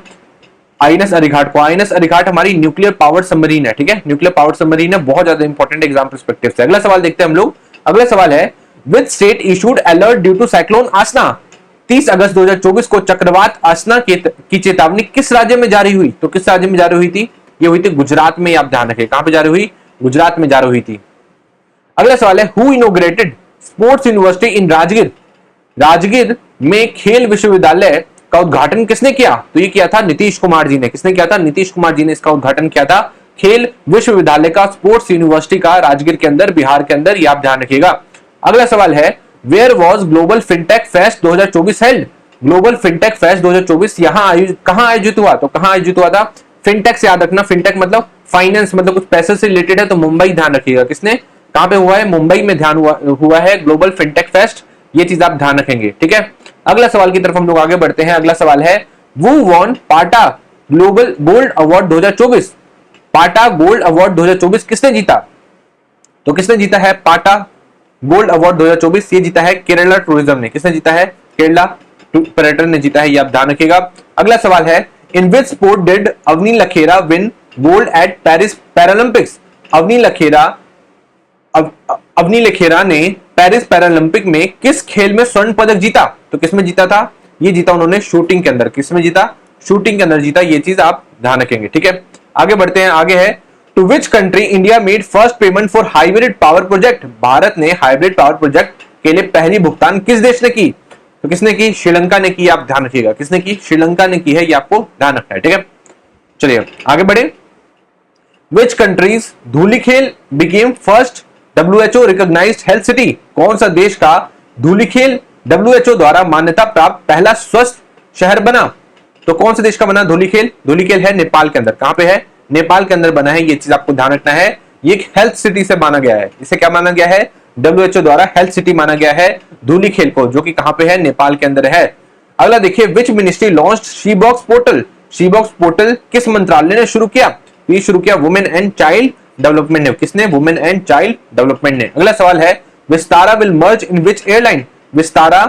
आईएनएस अरिघाट को। आईएनएस अरिघाट हमारी न्यूक्लियर पावर सबमरीन है, ठीक है। न्यूक्लियर पावर सबमरीन है, बहुत ज्यादा इंपॉर्टेंट एग्जाम पर्सपेक्टिव से। अगला सवाल देखते हैं हम लोग। अगला सवाल है which state issued alert due to cyclone Asna, 30 अगस्त 2024 को चक्रवात आसना की चेतावनी किस राज्य में जारी हुई? तो किस राज्य में जारी हुई थी? ये हुई थी गुजरात में, आप ध्यान रखें। कहां पे जारी हुई? गुजरात में जारी हुई थी। अगला सवाल है हु इनॉग्रेटेड स्पोर्ट्स यूनिवर्सिटी इन राजगीर, राजगीर में खेल विश्वविद्यालय का उद्घाटन किसने किया? तो ये किया था नीतीश कुमार जी ने। किसने किया था? नीतीश कुमार जी ने इसका उद्घाटन किया था, खेल विश्वविद्यालय का, स्पोर्ट्स यूनिवर्सिटी का, राजगीर के अंदर, बिहार के अंदर, ये आप ध्यान रखिएगा। अगला सवाल है where was global fintech fest 2024 held, global fintech fest 2024 कहां आयोजित हुआ? तो कहां आयोजित हुआ था? फिनटेक से याद रखना, फिनटेक मतलब फाइनेंस, मतलब कुछ पैसे से रिलेटेड है, तो मुंबई ध्यान रखिएगा। किसने, कहां पे हुआ है? मुंबई में ध्यान हुआ है ग्लोबल फिनटेक फेस्ट, ये चीज आप ध्यान रखेंगे, ठीक है। अगला सवाल की तरफ हम लोग आगे बढ़ते हैं। अगला सवाल है वो वॉन पाटा ग्लोबल गोल्ड अवार्ड 2024, पाटा गोल्ड अवार्ड 2024 किसने जीता? तो किसने जीता है पाटा गोल्ड अवार्ड 2024? ये जीता है केरला टूरिज्म ने। किसने जीता है? केरला पर्यटन ने जीता है, ये आप ध्यान रखिएगा। अगला सवाल है in which sport did Avani Lekhara win gold at Paris Paralympics, Avani Lekhara ने पेरिस पैरालंपिक में किस खेल में स्वर्ण पदक जीता? तो किसमें जीता था? ये जीता उन्होंने शूटिंग के अंदर। किसमें जीता? शूटिंग के अंदर जीता, ये चीज आप ध्यान रखेंगे, ठीक है। आगे बढ़ते हैं। आगे है to which country India made first payment for hybrid power project, भारत ने हाइब्रिड पावर प्रोजेक्ट के लिए पहली भुगतान किस देश ने की? तो किसने की? श्रीलंका ने की, आप ध्यान रखिएगा। किसने की? श्रीलंका ने की है, ये आपको ध्यान रखना है, ठीक है। चलिए आगे बढ़े। Which countries Dhulikhel became first WHO recognised health city, कौन सा देश का धूलिखेल WHO द्वारा मान्यता प्राप्त पहला स्वस्थ शहर बना? तो कौन से देश का बना धूलिखेल? धूलिखेल है नेपाल के अंदर। कहां पे है? नेपाल के अंदर बना है, ये चीज आपको ध्यान रखना है। ये एक हेल्थ सिटी से माना गया है। इसे क्या माना गया है? WHO द्वारा हेल्थ सिटी माना गया है धूलिखेल को, जो कि कहां पे है? नेपाल के अंदर है। अगला देखिए which ministry launched she box portal, she box portal किस मंत्रालय ने शुरू किया? ये शुरू किया वुमेन एंड चाइल्ड डेवलपमेंट ने, किसने? वुमेन एंड चाइल्ड डेवलपमेंट ने। अगला सवाल है Vistara will merge in which airline? Vistara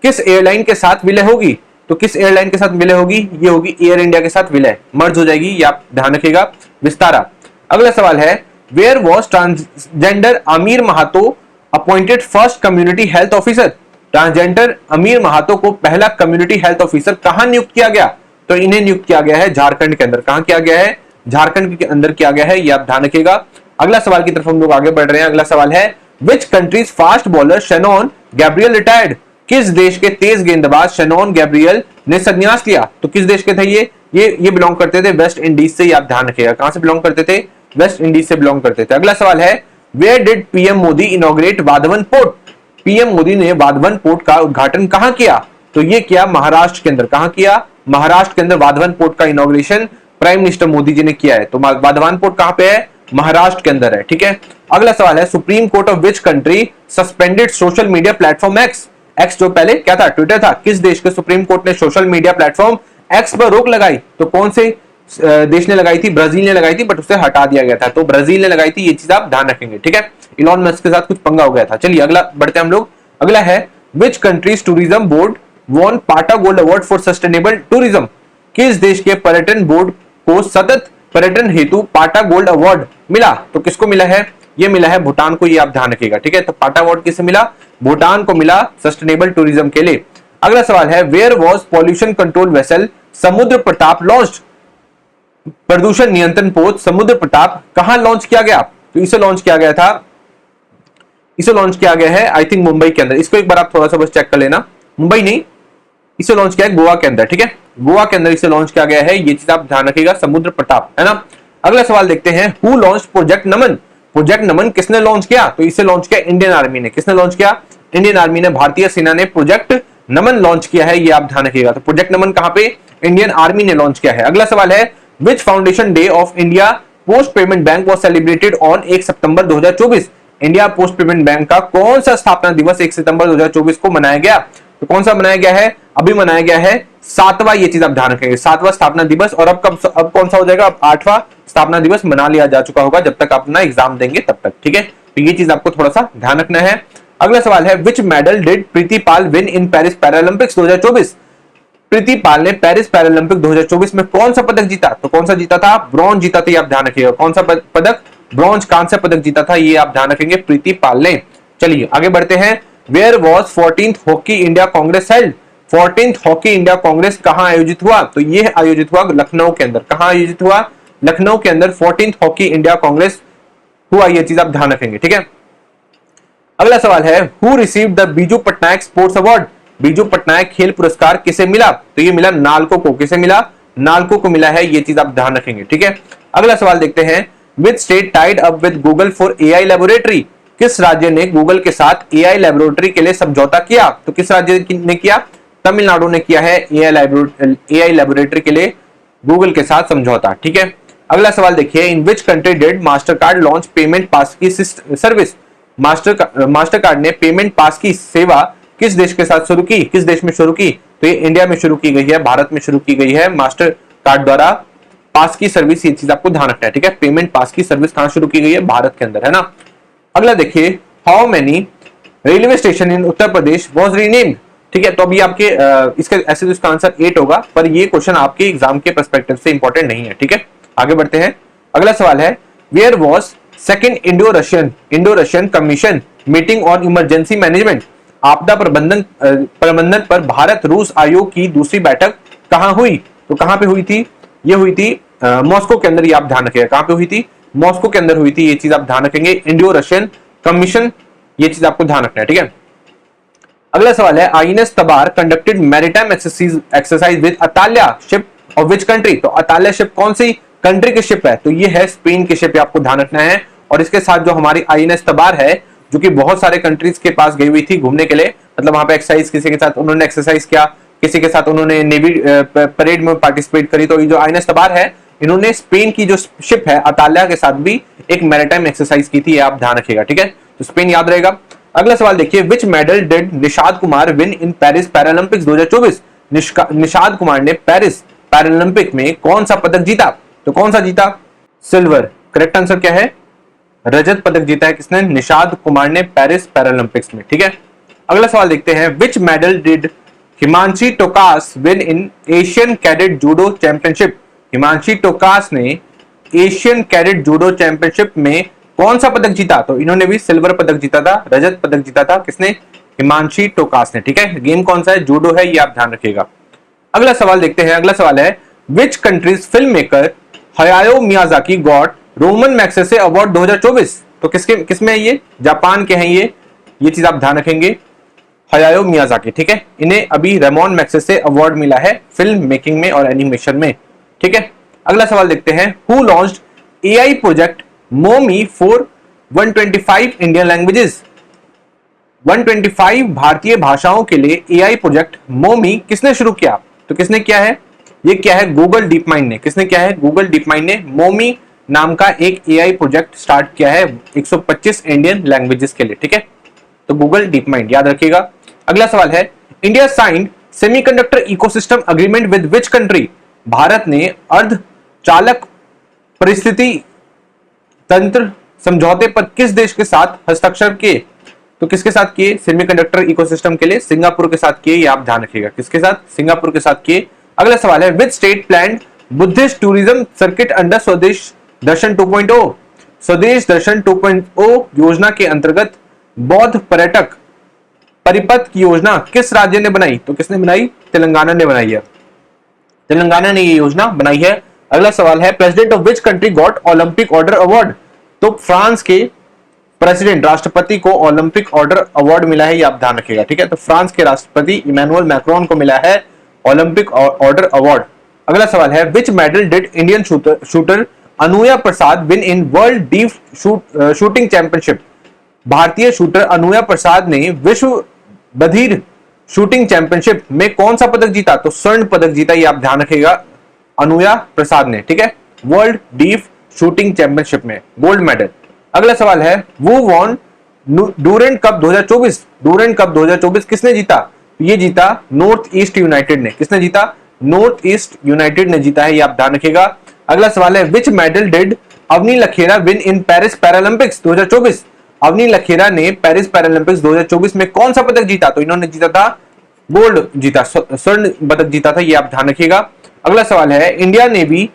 किस एयरलाइन के साथ विलय होगी? तो किस एयरलाइन के साथ विलय होगी? ये होगी एयर इंडिया के साथ विलय, मर्ज हो जाएगी, ये आप ध्यान रखिएगा, विस्तारा। अगला सवाल है where was transgender Amir Mahato appointed first community health officer? Transgender Amir Mahato को पहला कम्युनिटी हेल्थ ऑफिसर कहां नियुक्त किया गया? तो इन्हें नियुक्त किया गया है झारखंड के अंदर। कहां किया गया है? झारखंड के अंदर किया गया है, ये आप ध्यान रखिएगा। अगला सवाल की तरफ हम लोग आगे बढ़ रहे हैं। अगला सवाल है which countries fast bowler Shannon Gabriel retired? किस देश के तेज गेंदबाज शेनॉन गैब्रियल ने संन्यास लिया? तो किस देश के थे ये बिलोंग करते थे वेस्ट इंडीज से, ये आप ध्यान रखिएगा। कहां से बिलोंग करते थे? वेस्ट इंडीज से बिलोंग करते थे। अगला सवाल है where did PM Modi inaugurate Vadhavan port? PM Modi ने वाधवन पोर्ट का उद्घाटन कहां किया? तो ये किया महाराष्ट्र के अंदर। कहां किया? महाराष्ट्र के अंदर वाधवन पोर्ट का inauguration prime minister Modi ji ने किया है। तो वाधवन पोर्ट कहां पे है? महाराष्ट्र के अंदर है, ठीक है। अगला सवाल है supreme court of which country suspended social media platform x? X जो पहले क्या था? ट्विटर था। किस देश के सुप्रीम कोर्ट ने सोशल मीडिया प्लेटफॉर्म एक्स पर रोक लगाई? तो कौन से देश ने लगाई थी? ब्राजील ने लगाई थी, बट उसे हटा दिया गया था। तो ब्राजील ने लगाई थी, ये चीज आप ध्यान रखेंगे, ठीक है। इलॉन मस्क के साथ कुछ पंगा हो गया था। चलिए अगला बढ़ते हैं हम लोग। अगला है which countries tourism board won PATA gold award for sustainable tourism? किस देश के पर्यटन बोर्ड को सतत पर्यटन हेतु पाटा गोल्ड अवार्ड मिला? तो किसको मिला है? ये मिला है भूटान को, ये आप ध्यान रखिएगा, ठीक है। तो पाटा अवार्ड किसे मिला? भूटान को मिला सस्टेनेबल टूरिज्म के लिए। अगला सवाल है where was pollution control vessel Samudra Pratap launched? प्रदूषण नियंत्रण पोत समुद्र प्रताप कहां लॉन्च किया गया? तो इसे लॉन्च किया गया था, इसे लॉन्च किया गया है आई थिंक मुंबई के अंदर। इसको एक बार आप थोड़ा सा बस चेक कर लेना, मुंबई नहीं, इसे लॉन्च किया है गोवा के अंदर, ठीक है। गोवा के अंदर इसे लॉन्च किया गया है, ये चीज आप ध्यान रखिएगा, समुद्र प्रताप, है ना। अगला सवाल देखते हैं who launch project Naman? Project Naman किसने लॉन्च किया? तो इसे लॉन्च किया इंडियन आर्मी ने। किसने लॉन्च किया? इंडियन आर्मी ने, भारतीय सेना ने प्रोजेक्ट नमन लॉन्च किया है, ये आप ध्यान रखिएगा। तो प्रोजेक्ट नमन कहां पे? इंडियन आर्मी ने लॉन्च किया है। अगला सवाल है which foundation day of India post payment bank was celebrated on 1 सितंबर 2024? इंडिया पोस्ट पेमेंट बैंक का कौन सा स्थापना दिवस 1 सितंबर 2024 को मनाया गया? तो कौन सा मनाया गया है? अभी मनाया गया है 7वां, ये चीज आप ध्यान रखेंगे, 7वां स्थापना दिवस। और अब कौन सा हो जाएगा? अब 8वां स्थापना दिवस मना लिया जा चुका होगा जब तक आप अपना एग्जाम देंगे तब तक, ठीक है। तो ये चीज आपको थोड़ा सा ध्यान रखना है। अगला सवाल है which medal did Preeti Pal win in Paris Paralympics 2024? प्रीति पाल ने पेरिस पैरालंपिक 2024 में कौन सा पदक जीता? तो कौन सा जीता था? ब्रॉन्ज जीता था, ये आप ध्यान रखिएगा। कौन सा पदक? ब्रॉन्ज, कांस्य पदक जीता था, ये आप ध्यान रखेंगे, प्रीति पाल ने। चलिए आगे बढ़ते हैं। Where was 14th hockey India congress held? 14th hockey India congress कहां आयोजित हुआ? तो यह आयोजित हुआ लखनऊ के अंदर। कहां आयोजित हुआ? लखनऊ के अंदर 14th हॉकी इंडिया कांग्रेस हुआ, ये चीज आप ध्यान रखेंगे, ठीक है। अगला सवाल है who received the Biju Patnaik sports award? Biju Patnaik खेल पुरस्कार किसे मिला? तो ये मिला नालको को। किसे मिला? नालको को मिला है, ये चीज आप ध्यान रखेंगे, ठीक है। अगला सवाल देखते हैं which state tied up with Google for AI laboratory? किस राज्य ने गूगल के साथ एआई लैबोरेटरी के लिए समझौता किया? तो किस राज्य ने किया? तमिलनाडु ने किया है एआई लैबोरेटरी के लिए गूगल के साथ समझौता, ठीक है। अगला सवाल देखिए in which country did Mastercard launch payment pass की सर्विस? मास्टर कार्ड ने पेमेंट पास की सेवा किस देश के साथ शुरू की? किस देश में शुरू की? तो ये इंडिया में शुरू की गई है, भारत में शुरू की गई है मास्टर कार्ड द्वारा पास की सर्विस, ये चीज आपको ध्यान रखना है, ठीक है। पेमेंट पास की सर्विस कहां शुरू की गई है? भारत के अंदर, है ना। अगला देखिए how many railway station in Uttar Pradesh was renamed? ठीक है, तो अभी आपके इसका ऐसे तो इसका आंसर 8 होगा, पर ये क्वेश्चन आपके एग्जाम के पर्सपेक्टिव से इंपॉर्टेंट नहीं है, ठीक है। आगे बढ़ते हैं। अगला सवाल है where was second Indo Russian commission meeting on emergency management? आपदा प्रबंधन पर भारत रूस आयोग की दूसरी बैठक कहां हुई? तो कहां पे हुई थी? ये हुई थी मॉस्को के अंदर, ये आप ध्यान रखिएगा। कहां पे हुई थी? मॉस्को के अंदर हुई थी, ये चीज आप ध्यान रखेंगे। इंडो रशियन कमीशन, ये चीज आपको ध्यान रखना है, ठीक है। अगला सवाल है INS Tabar conducted maritime exercise with Atalaya ship of which country? तो अताल्या शिप कौन सी कंट्री की शिप है? तो ये है स्पेन की शिप, आपको ध्यान रखना है। और इसके साथ जो हमारी आईएनएस तबार है, जो कि बहुत सारे कंट्रीज के पास गई हुई थी घूमने के लिए, मतलब वहां पे एक्सरसाइज, किसी के साथ उन्होंने एक्सरसाइज किया, किसी के साथ उन्होंने नेवी परेड में पार्टिसिपेट करी। तो ये जो आईएनएस तबार है, इन्होंने स्पेन की जो शिप है अताल्या के साथ भी एक मैरीटाइम एक्सरसाइज की थी, आप ध्यान रखिएगा, ठीक है। तो स्पेन याद रहेगा। अगला सवाल देखिए विच medal did Nishad Kumar win in Paris Paralympics 2024? Nishad Kumar ने पेरिस पैरालंपिक में कौन सा पदक जीता? तो कौन सा जीता? सिल्वर। करेक्ट आंसर क्या है? रजत पदक जीता है किसने? निषाद कुमार ने पेरिस पैरालंपिक्स में। ठीक है, अगला सवाल देखते हैं, which medal did Himanshi Tokas win in Asian cadet judo championship? Himanshi Tokas ने एशियन कैडेट जूडो चैंपियनशिप में कौन सा पदक जीता? तो इन्होंने भी सिल्वर पदक जीता था, रजत पदक जीता था किसने? हिमांशी टोकास ने। ठीक है, गेम कौन सा है? जूडो है, ये आप ध्यान रखिएगा। अगला सवाल देखते हैं, अगला सवाल है, which countries film maker Hayao Miyazaki got Ramon Magsaysay award 2024? तो किसमें है ये? जापान के हैं ये चीज आप ध्यान रखेंगे, हयाओ मियाजाकी। ठीक है, इन्हें अभी रेमोन मैग्सेसे अवार्ड मिला है फिल्म मेकिंग में और एनिमेशन में। ठीक है, अगला सवाल देखते हैं, हु लॉन्च्ड एआई प्रोजेक्ट मोमी फॉर 125 इंडियन लैंग्वेजेस? 125 भारतीय भाषाओं के लिए एआई प्रोजेक्ट मोमी किसने शुरू किया? तो किसने किया है? ये क्या है? गूगल डीप माइंड ने। किसने किया है? गूगल डीप माइंड ने मोमी नाम का एक एआई प्रोजेक्ट स्टार्ट किया है 125 इंडियन लैंग्वेजेस के लिए। ठीक है, तो गूगल डीप माइंड याद रखिएगा। अगला सवाल है, India signed semiconductor ecosystem agreement with which country? Bharat ने अर्धचालक परिस्थिति तंत्र समझौते पर किस देश के साथ हस्ताक्षर किए? तो किसके साथ किए? सेमीकंडक्टर इकोसिस्टम के लिए सिंगापुर के साथ किए, ये आप ध्यान रखिएगा। किसके साथ? सिंगापुर के साथ किए। अगला सवाल है, which state planned Buddhist tourism circuit under स्वदेश दर्शन 2.0? स्वदेश दर्शन 2.0 योजना के अंतर्गत बौद्ध पर्यटक परिपथ की योजना किस राज्य ने बनाई? तो किसने बनाई? तेलंगाना ने बनाई है, तेलंगाना ने ये योजना बनाई है। अगला सवाल है, president of which country got Olympic order award? तो फ्रांस के प्रेसिडेंट राष्ट्रपति को ओलंपिक ऑर्डर अवार्ड मिला है, ये आप ध्यान रखिएगा। ठीक है, तो फ्रांस के राष्ट्रपति इमैनुअल मैक्रोन को मिला है ओलंपिक ऑर्डर अवार्ड। अगला सवाल है, which medal did Indian shooter Anuya Prasad win in world deaf shooting championship? भारतीय शूटर अनुया प्रसाद ने विश्व बधिर शूटिंग चैंपियनशिप में कौन सा पदक जीता? तो स्वर्ण पदक जीता, ये आप ध्यान रखिएगा, अनुया प्रसाद ने। ठीक है, वर्ल्ड डीप शूटिंग चैंपियनशिप में गोल्ड मेडल। अगला सवाल है, who won Durand cup 2024? Durand cup 2024 किसने जीता? ये जीता नॉर्थ ईस्ट यूनाइटेड ने। किसने जीता? नॉर्थ ईस्ट यूनाइटेड ने जीता है, ये आप ध्यान रखिएगा। अगला सवाल है, which medal did Avani Lekhara win in Paris Paralympics 2024? Avani Lekhara ने पेरिस पैरालंपिक्स 2024 में कौन सा पदक जीता? तो इन्होंने जीता था गोल्ड जीता, स्वर्ण पदक जीता था, ये आप ध्यान रखिएगा। अगला सवाल है, India navy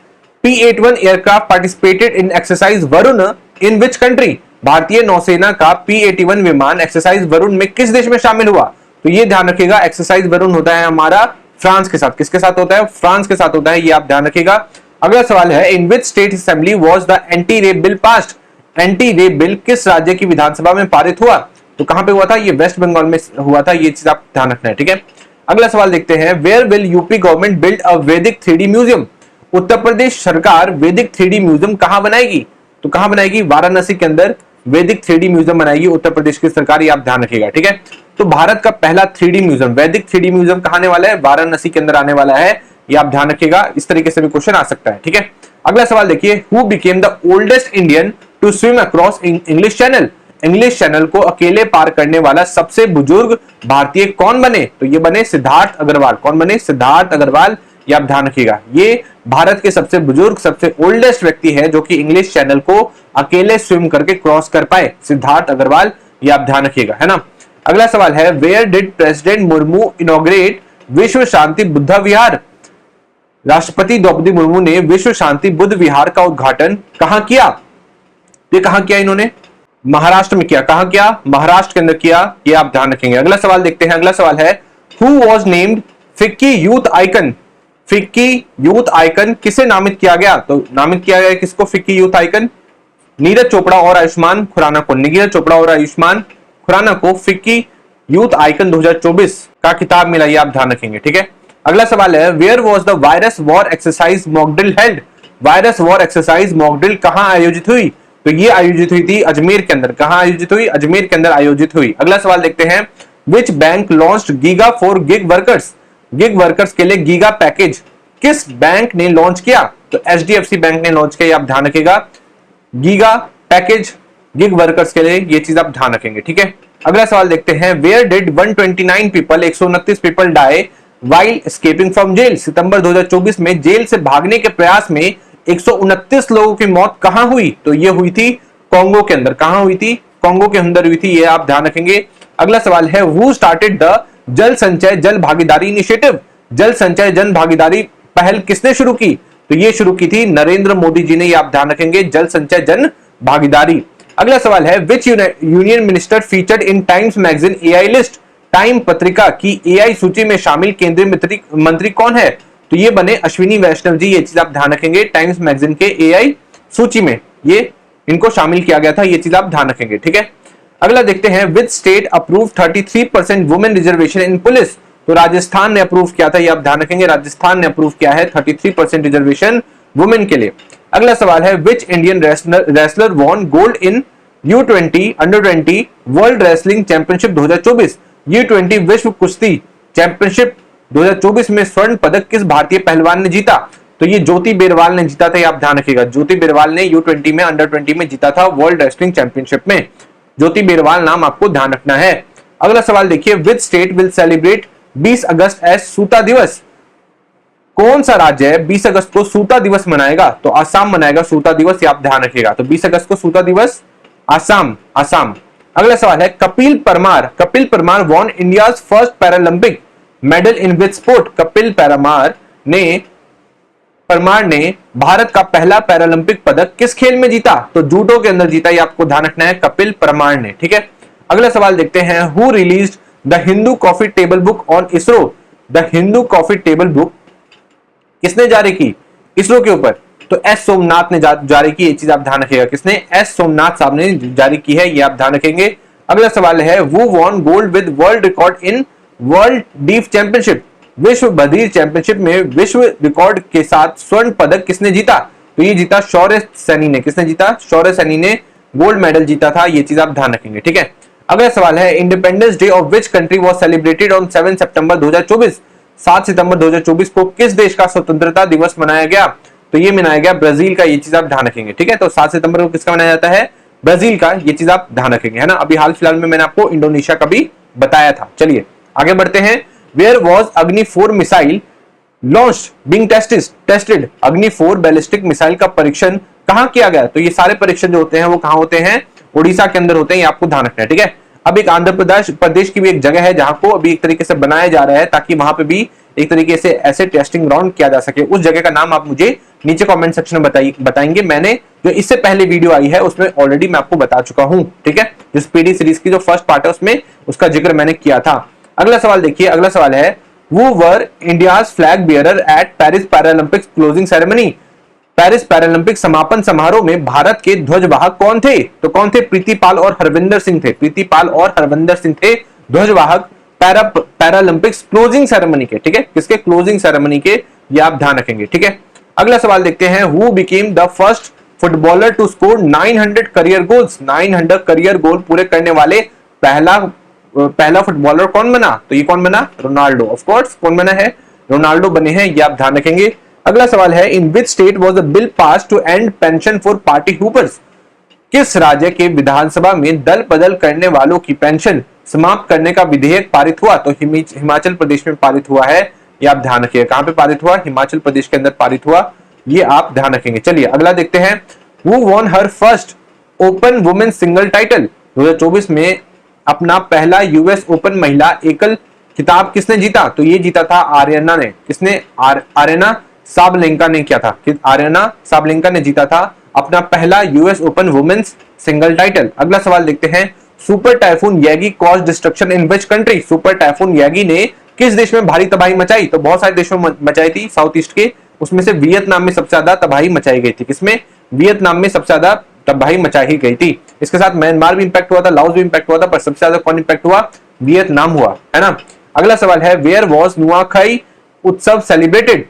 P-81 aircraft participated in exercise Varun in which country? भारतीय नौसेना का P-81 विमान एक्सरसाइज वरुण में किस देश में शामिल हुआ? तो ये ध्यान रखिएगा, एक्सरसाइज वरुण होता है हमारा फ्रांस के साथ। किसके साथ होता है? फ्रांस के साथ होता है, ये आप ध्यान रखिएगा। अगला सवाल है, in which state assembly was the anti rape bill passed? Anti rape bill किस राज्य की विधानसभा में पारित हुआ? तो कहां पे हुआ था? ये वेस्ट बंगाल में हुआ था, ये चीज आप ध्यान रखना है। ठीक है, अगला सवाल देखते हैं, where will UP government build a Vedic 3D museum? Uttar Pradesh सरकार वैदिक 3D म्यूजियम कहां बनाएगी? तो कहां बनाएगी? वाराणसी के अंदर वैदिक 3D म्यूजियम बनाएगी उत्तर प्रदेश की सरकार, ये आप ध्यान रखिएगा। ठीक है, तो भारत का पहला 3D म्यूजियम, वैदिक 3D म्यूजियम कहां आने वाला है? वाराणसी के अंदर आने वाला है, ये आप ध्यान रखिएगा। इस तरीके से भी क्वेश्चन आ सकता है। ठीक है, अगला सवाल देखिए, who became the oldest Indian to swim across English channel? English channel को अकेले पार करने वाला सबसे बुजुर्ग भारतीय कौन बने? तो ये बने सिद्धार्थ अग्रवाल। कौन बने? सिद्धार्थ अग्रवाल, ये आप ध्यान रखिएगा। ये भारत के सबसे बुजुर्ग, सबसे ओल्डेस्ट व्यक्ति है जो कि इंग्लिश चैनल को अकेले स्विम करके क्रॉस कर पाए, सिद्धार्थ अग्रवाल, ये आप ध्यान रखिएगा, है ना। अगला सवाल है, where did president Murmu inaugurate Vishwa Shanti Buddha विहार? राष्ट्रपति द्रौपदी मुर्मू ने विश्व शांति बुद्ध विहार का उद्घाटन कहां किया? ये कहां किया इन्होंने? महाराष्ट्र में किया। कहां किया? महाराष्ट्र के अंदर किया, ये आप ध्यान रखेंगे। अगला सवाल देखते हैं, अगला सवाल है, who was named FICCI youth icon? FICCI youth icon किसे नामित किया गया? तो नामित किया गया किसको FICCI youth icon? Neeraj Chopra और आयुष्मान खुराना को। नीरज चोपड़ा और आयुष्मान खुराना को फिक्की यूथ आइकन 2024 का खिताब मिला, ये आप ध्यान रखेंगे। ठीक है, अगला सवाल है, where was the virus war exercise mock drill held? Virus war exercise mock drill कहां आयोजित हुई? तो ये आयोजित हुई थी अजमेर के अंदर। कहां आयोजित हुई? अजमेर के अंदर आयोजित हुई। अगला सवाल देखते हैं, which bank launched giga for gig workers? Gig workers के लिए गीगा पैकेज किस बैंक ने लॉन्च किया? तो HDFC बैंक ने लॉन्च किया, आप ध्यान रखिएगा। गीगा पैकेज गिग वर्कर्स के लिए, ये चीज आप ध्यान रखेंगे। ठीक है, अगला सवाल देखते हैं, where did 129 people 129 people die while escaping from jail? सितंबर 2024 में जेल से भागने के प्रयास में 129 लोगों की मौत कहां हुई? तो ये हुई थी कॉन्गो के अंदर। कहां हुई थी? कॉन्गो के अंदर हुई थी, ये आप ध्यान रखेंगे। अगला सवाल है हु स्टार्टेड द जल संचय जल भागीदारी इनिशिएटिव? जल संचय जन भागीदारी पहल किसने शुरू की? तो ये शुरू की थी नरेंद्र मोदी जी ने, ये आप ध्यान रखेंगे, जल संचय जन भागीदारी। अगला सवाल है विच union minister featured in times magazine AI list? Time पत्रिका की एआई सूची में शामिल केंद्रीय मंत्री कौन है? तो ये बने अश्विनी वैष्णव जी, ये चीज आप ध्यान रखेंगे। टाइम्स मैगजीन के एआई सूची में ये इनको शामिल किया गया था, ये चीज आप ध्यान रखेंगे, ठीक है। अगला देखते हैं which state approve 33% women reservation in police? तो राजस्थान ने अप्रूव किया था, ये आप ध्यान रखेंगे, राजस्थान ने अप्रूव किया है 33% रिजर्वेशन वुमेन के लिए। अगला सवाल है which Indian wrestler von gold in U20 under 20 world wrestling championship 2024? U20 विश्व कुश्ती चैंपियनशिप 2024 में स्वर्ण पदक किस भारतीय पहलवान ने जीता? तो ये ज्योति बेरवाल ने जीता था, ये आप ध्यान रखिएगा। ज्योति बेरवाल ने U20 में अंडर 20 में जीता था वर्ल्ड रेसलिंग चैंपियनशिप में। ज्योति बेरवाल नाम आपको ध्यान रखना है। अगला सवाल देखिए which state will celebrate 20 August as Suta Diwas? कौन सा राज्य है 20 अगस्त को सूता दिवस मनाएगा? तो आसाम मनाएगा सूता दिवस, ये आप ध्यान रखिएगा। तो 20 अगस्त को सूता दिवस आसाम। अगला सवाल है Kapil Parmar won India's first Paralympic medal in which sport? Kapil Parmar ने भारत का पहला पैरालंपिक पदक किस खेल में जीता? तो जूडो के अंदर जीता, ये आपको ध्यान रखना है, कपिल परमार ने, ठीक है। अगला सवाल देखते हैं who released the Hindu coffee table book on ISRO? The Hindu coffee table book किसने जारी की इसरो के ऊपर? तो एस सोमनाथ ने जारी की, ये चीज आप ध्यान रखिएगा। किसने? एस सोमनाथ साहब ने जारी की है, ये आप ध्यान रखेंगे। अगला सवाल है who won gold with world record in world deaf championship? विश्व बधिर चैंपियनशिप में विश्व रिकॉर्ड के साथ स्वर्ण पदक किसने जीता? तो ये जीता शौर्य सैनी ने। किसने जीता? शौर्य सैनी ने गोल्ड मेडल जीता था, ये चीज आप ध्यान रखेंगे, ठीक है। अगला सवाल है independence day of which country was celebrated on 7 सितंबर 2024? 7 सितंबर 2024 को किस देश का स्वतंत्रता दिवस मनाया गया? तो ये मनाया गया ब्राजील का, ये चीज आप ध्यान रखेंगे, ठीक है। तो 7 सितंबर को किसका मनाया जाता है? ब्राजील का, ये चीज आप ध्यान रखेंगे, है ना। अभी हाल फिलहाल में मैंने आपको इंडोनेशिया का भी बताया था। चलिए आगे बढ़ते हैं। वेयर वॉज अग्नि 4 मिसाइल लॉन्च बीइंग टेस्टेड? अग्नि 4 बैलिस्टिक मिसाइल का परीक्षण कहां किया गया? तो ये सारे परीक्षण जो होते हैं वो कहां होते हैं? उड़ीसा के अंदर होते हैं, ये आपको ध्यान रखना है, ठीक है। अब एक आंध्र प्रदेश की भी एक जगह है जहां को अभी एक तरीके से बनाया जा रहा है ताकि वहां पे भी एक तरीके से ऐसे टेस्टिंग ग्राउंड किया जा सके। उस जगह का नाम आप मुझे नीचे कमेंट सेक्शन में बताएंगे। मैंने जो इससे पहले वीडियो आई है उसमें ऑलरेडी मैं आपको बता चुका हूं, ठीक है। जो स्पीडी सीरीज की जो फर्स्ट पार्ट है उसमें उसका जिक्र मैंने किया था। अगला सवाल देखिए, अगला सवाल है Who were India's flag bearer at Paris Paralympics closing ceremony? Paris Paralympic समापन समारोह में भारत के ध्वजवाहक कौन थे? तो कौन थे? प्रीतिपाल और हरविंदर सिंह थे। प्रीतिपाल और हरविंदर सिंह थे ध्वजवाहक पैरालंपिक्स क्लोजिंग सेरेमनी के, ठीक है। किसके? क्लोजिंग सेरेमनी के, ये आप ध्यान रखेंगे, ठीक है। अगला सवाल देखते हैं who became the first footballer to score 900 career goals? 900 career goal पूरे करने वाले पहला फुटबॉलर कौन बना? तो ये कौन बना? रोनाल्डो। ऑफ कोर्स कौन बना है? रोनाल्डो बने हैं, ये आप ध्यान रखेंगे। अगला सवाल है in which state was the bill pass to end pension for party hoppers? किस राज्य के विधानसभा में दल बदल करने वालों की पेंशन समाप्त करने का विधेयक पारित हुआ? तो हिमाचल प्रदेश में पारित हुआ है, ये आप ध्यान रखिए। कहां पे पारित हुआ? हिमाचल प्रदेश के अंदर पारित हुआ, ये आप ध्यान रखेंगे। चलिए अगला देखते हैं who won her first open women single title? 2024 में अपना पहला यूएस ओपन महिला एकल खिताब किसने जीता? तो ये जीता था आर्यना ने। किसने? आर्यना साबलेंका ने किया था। आर्यना साबलेंका ने जीता था अपना पहला US open women's single title. अगला सवाल देखते हैं super typhoon Yagi cause destruction in which country? Super typhoon Yagi ने किस देश में भारी तबाही मचाई? तो बहुत सारे देशों में मचाई थी साउथ ईस्ट के, उसमें से वियतनाम में सबसे ज्यादा तबाही मचाई गई थी। किसमें? वियतनाम में सबसे ज्यादा तबाही मचाई गई थी। इसके साथ म्यांमार भी इंपैक्ट हुआ था, लाओस भी इंपैक्ट हुआ था, पर सबसे ज्यादा कौन इंपैक्ट हुआ? वियतनाम हुआ, है ना। अगला सवाल है वेयर वॉज नुआखाई उत्सव सेलिब्रेटेड?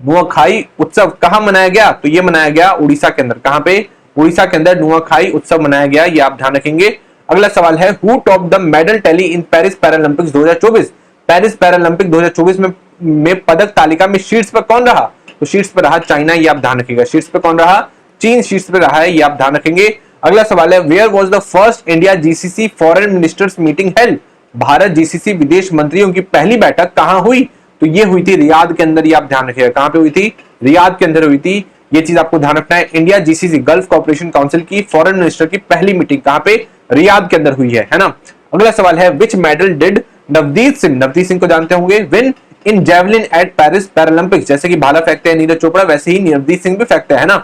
नुआखाई उत्सव कहां मनाया गया? तो ये मनाया गया उड़ीसा के अंदर। कहां पे? उड़ीसा के अंदर नुआखाई उत्सव मनाया गया, ये आप ध्यान रखेंगे। अगला सवाल है who top the medal tally in Paris Paralympics 2024? Paris Paralympic 2024 में पदक तालिका में शीर्ष पर कौन रहा? तो शीर्ष पर रहा चाइना, ये आप ध्यान रखिएगा। शीर्ष पर कौन रहा? चीन शीर्ष पर रहा है, ये आप ध्यान रखेंगे। अगला सवाल है where was the first India GCC foreign ministers meeting held? भारत जीसीसी विदेश मंत्रियों की पहली बैठक कहां हुई? तो ये हुई थी रियाद के अंदर, ये आप ध्यान रखिएगा। कहां पे हुई थी? रियाद के अंदर हुई थी। ये चीज आपको ध्यान रखना है। India GCC gulf cooperation council की फॉरेन मिनिस्टर की पहली मीटिंग कहां पे, रियाद के अंदर हुई है ना। अगला सवाल है which medal did Navdeep Singh को जानते होंगे, win in javelin eight Paris Paralympics. जैसे कि भाला फेंकते हैं नीरज चोपड़ा, वैसे ही नवदीप सिंह भी फेंकते हैं ना।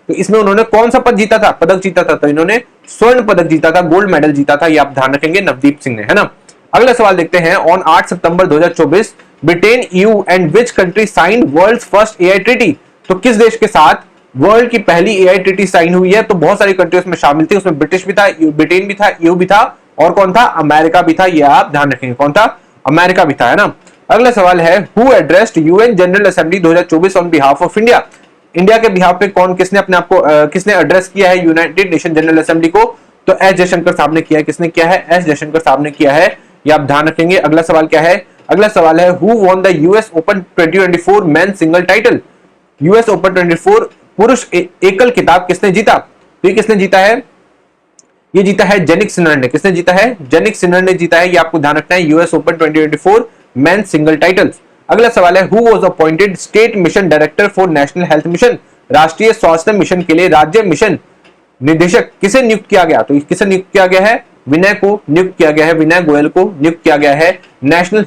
तो इसमें उन्होंने कौन सा पदक जीता था, तो इन्होंने स्वर्ण पदक जीता था, गोल्ड मेडल जीता था, ये आप ध्यान रखेंगे नवदीप सिंह ने, है ना। अगला सवाल देखते हैं, on 8 September 2024 Britain EU and which country signed world's first AI treaty. तो किस देश के साथ वर्ल्ड की पहली एआई ट्रीटी साइन हुई है, तो बहुत सारी कंट्री उसमें शामिल थी, उसमें ब्रिटिश भी था, ब्रिटेन भी था, ईयू भी था, और कौन था, अमेरिका भी था, ये आप ध्यान रखेंगे, कौन था, अमेरिका भी था, है ना। अगला सवाल है who addressed UN general assembly 2024 on behalf of India. India के बिहाफ पे किसने अपने आप को किसने एड्रेस किया है यूनाइटेड नेशन जनरल असेंबली को, तो एस जयशंकर साहब ने किया है। किसने किया है, एस जयशंकर साहब ने किया है, ये आप ध्यान रखेंगे। अगला सवाल क्या है, अगला सवाल है who won the US open 2024 men single title. US open 24 पुरुष एकल खिताब किसने जीता, तो ये किसने जीता है, ये जीता है जेनिक सिनर ने। किसने जीता है, जेनिक सिनर ने जीता है, ये आपको ध्यान रखना है, US open 2024 men single titles. अगला सवाल है who was appointed state mission director for national health mission. राष्ट्रीय स्वास्थ्य मिशन के लिए राज्य मिशन निदेशक किसे नियुक्त किया गया, तो किसे नियुक्त किया गया है, विनय को नियुक्त किया गया है, विनय गोयल को नियुक्त किया गया है नेशनल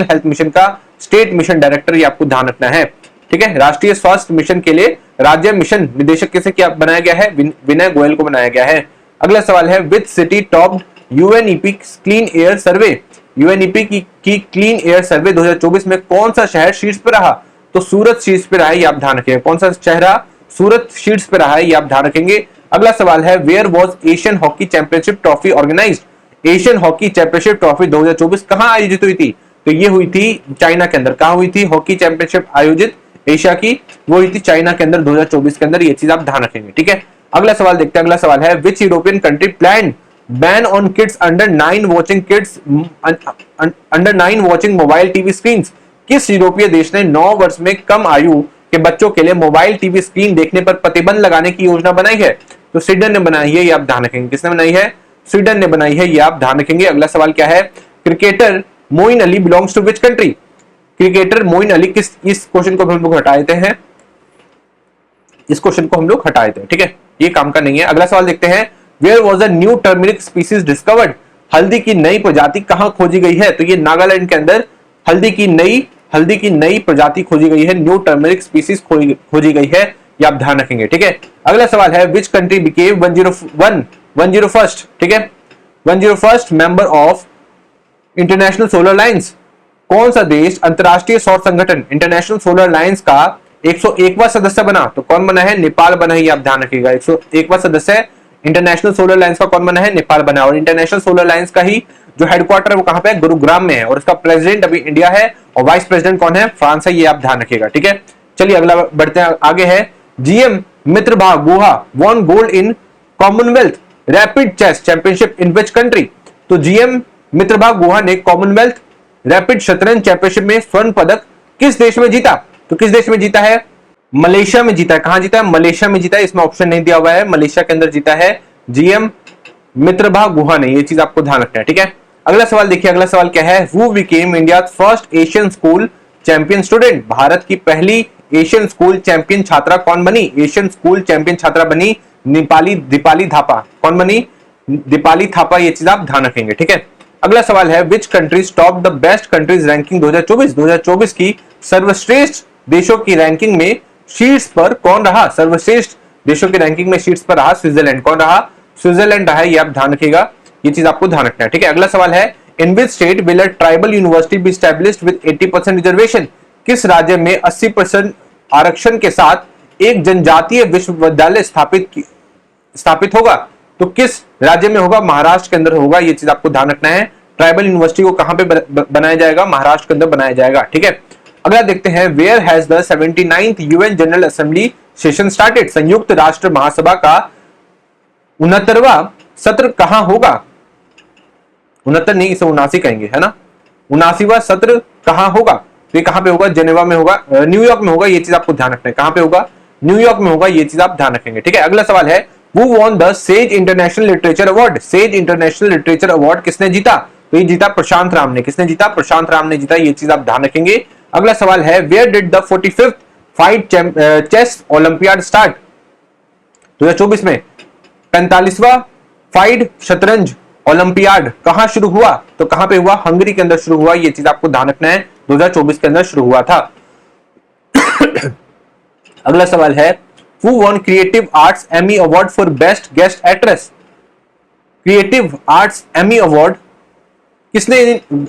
हेल्थ मिशन का स्टेट मिशन डायरेक्टर, ये आपको ध्यान रखना है, ठीक है। राष्ट्रीय स्वास्थ्य मिशन के लिए राज्य मिशन निदेशक किसे क्या बनाया गया है, विनय गोयल को बनाया गया है। अगला सवाल है which city topped UNEP clean air survey. UNEP की क्लीन एयर सर्वे 2024 में कौन सा शहर शीर्ष पर रहा, तो सूरत शीर्ष पर रहा है, ये आप ध्यान रखेंगे। कौन सा शहर रहा, सूरत शीर्ष पर रहा है, ये आप ध्यान रखेंगे। अगला सवाल है where was Asian hockey championship trophy organised. Asian hockey championship trophy 2024 कहां आयोजित हुई थी, तो ये हुई थी चाइना के अंदर। कहां हुई थी हॉकी चैंपियनशिप आयोजित एशिया की, वो हुई थी चाइना के अंदर 2024 के अंदर, ये चीज आप ध्यान रखेंगे, ठीक है। अगला सवाल देखते हैं, अगला सवाल है which European country plan ban on kids under 9 watching mobile TV screen. किस यूरोपीय देश ने 9 वर्ष में कम आयु के बच्चों के लिए मोबाइल टीवी स्क्रीन देखने पर प्रतिबंध लगाने की योजना बनाई है, तो स्वीडन ने बनाई है, ये आप ध्यान रखेंगे। किसने बनाई है, स्वीडन ने बनाई है, ये आप ध्यान रखेंगे। अगला सवाल क्या है, cricketer Moeen Ali belongs to which country. Cricketer Moeen Ali किस, इस क्वेश्चन को हम लोग हटा देते हैं, इस क्वेश्चन को हम लोग हटा देते हैं, ठीक है, ये काम का नहीं है। अगला सवाल देखते हैं where was a new turmeric species discovered. हल्दी की नई प्रजाति कहां खोजी गई है, तो ये नागालैंड के अंदर हल्दी की नई प्रजाति खोजी गई है, न्यू टर्मरिक स्पीसीज खोजी गई है, ये आप ध्यान रखेंगे, ठीक है। अगला सवाल है विच कंट्री बिकेम 101st, ठीक है, 101st member of international solar lines. कौन सा देश अंतरराष्ट्रीय सौर संगठन इंटरनेशनल सोलर लाइन्स का 101वां सदस्य बना, तो कौन बना है, नेपाल बना है, ये आप ध्यान रखिएगा। 101वां सदस्य इंटरनेशनल सोलर लाइन्स का कौन बना है, नेपाल बना है। और इंटरनेशनल सोलर लाइन्स का ही जो हेडक्वार्टर है वो कहां पे है, गुरुग्राम में है, और इसका प्रेसिडेंट अभी इंडिया है और वाइस प्रेसिडेंट कौन है, फ्रांस है, ये आप ध्यान रखिएगा, ठीक है। चलिए अगला बढ़ते हैं, आगे है GM Mitrabha Guha won gold in Commonwealth rapid chess championship in which country. तो जीएम मित्रभा गुहा ने कॉमनवेल्थ रैपिड शतरंज चैंपियनशिप में स्वर्ण पदक किस देश में जीता, तो किस देश में जीता है, मलेशिया में जीता है। कहां जीता है, मलेशिया में जीता है, इसमें ऑप्शन नहीं दिया हुआ है, मलेशिया के अंदर जीता है जीएम मित्रभा गुहा ने, ये चीज आपको ध्यान रखना है, ठीक है। अगला सवाल देखिए, अगला सवाल क्या है, who became India first Asian school champion student. Bharat की पहली एशियन स्कूल चैंपियन छात्रा कौन बनी, एशियन स्कूल चैंपियन छात्रा बनी दीपाली थापा। कौन बनी, दीपाली थापा, ये चीज आप ध्यान रखेंगे, ठीक है। अगला सवाल है which countries top the best countries ranking 2024 की सर्वश्रेष्ठ देशों की रैंकिंग में शीर्ष पर कौन रहा, सर्वश्रेष्ठ देशों की रैंकिंग में शीर्ष पर रहा स्विट्जरलैंड। कौन रहा, स्विट्जरलैंड रहा, ये आप ध्यान रखिएगा, ये चीज आपको ध्यान रखना है, ठीक है। अगला सवाल है in which state will a tribal university be established with 80% reservation. किस राज्य में 80% आरक्षण के साथ एक जनजातीय विश्वविद्यालय स्थापित होगा, तो किस राज्य में होगा, महाराष्ट्र के अंदर होगा, ये चीज आपको ध्यान रखना है। ट्राइबल यूनिवर्सिटी को कहां पे बनाया जाएगा, महाराष्ट्र के अंदर बनाया जाएगा, ठीक है। अगला देखते हैं where has the 79th UN general assembly session started. संयुक्त राष्ट्र महासभा का 69वां सत्र कहां होगा, 69 नहीं, इसे 79 कहेंगे, है ना। 79वां सत्र कहां होगा, तो ये कहां पे होगा, जेनेवा में होगा, न्यूयॉर्क में होगा, ये चीज आपको ध्यान रखना है, कहां पे होगा, न्यूयॉर्क में होगा, ये चीज आप ध्यान रखेंगे, ठीक है। अगला सवाल है who won the sage international literature award. Says international literature award किसने जीता, तो ये जीता प्रशांत राम ने। किसने जीता, प्रशांत राम ने जीता, ये चीज आप ध्यान रखेंगे। अगला सवाल है where did the 45th FIDE chess olympiad start 2024 में। 45वां फाइड शतरंज ओलंपियाड कहां शुरू हुआ? तो कहां पे हुआ? हंगरी के अंदर शुरू हुआ। ये चीज आपको ध्यान रखना है, 2024 के अंदर शुरू हुआ था। अगला सवाल है, who von creative arts Emmy award for best guest actress? Creative arts Emmy award किसने,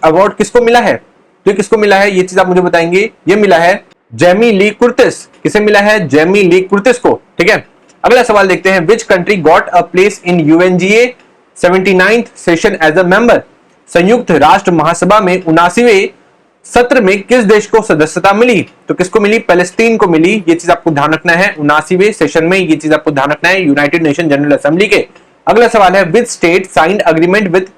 अवार्ड किसको मिला है? तो ये किसको मिला है, ये चीज आप मुझे बताएंगे। ये मिला है जेमी ली कुर्टिस। किसे मिला है? जेमी ली कुर्टिस को। ठीक है, अगला सवाल देखते हैं, which country got a place in UNGA 79th session as a member? संयुक्त राष्ट्र महासभा में 79वें सत्र में किस देश को सदस्यता मिली? तो किसको मिली? पैलेस्टीन को मिली। ये चीज आपको ध्यान रखना है, 79वें सेशन में ये चीज आपको ध्यान रखना है, यूनाइटेड नेशन जनरल असेंबली के। अगला सवाल है, which state signed agreement with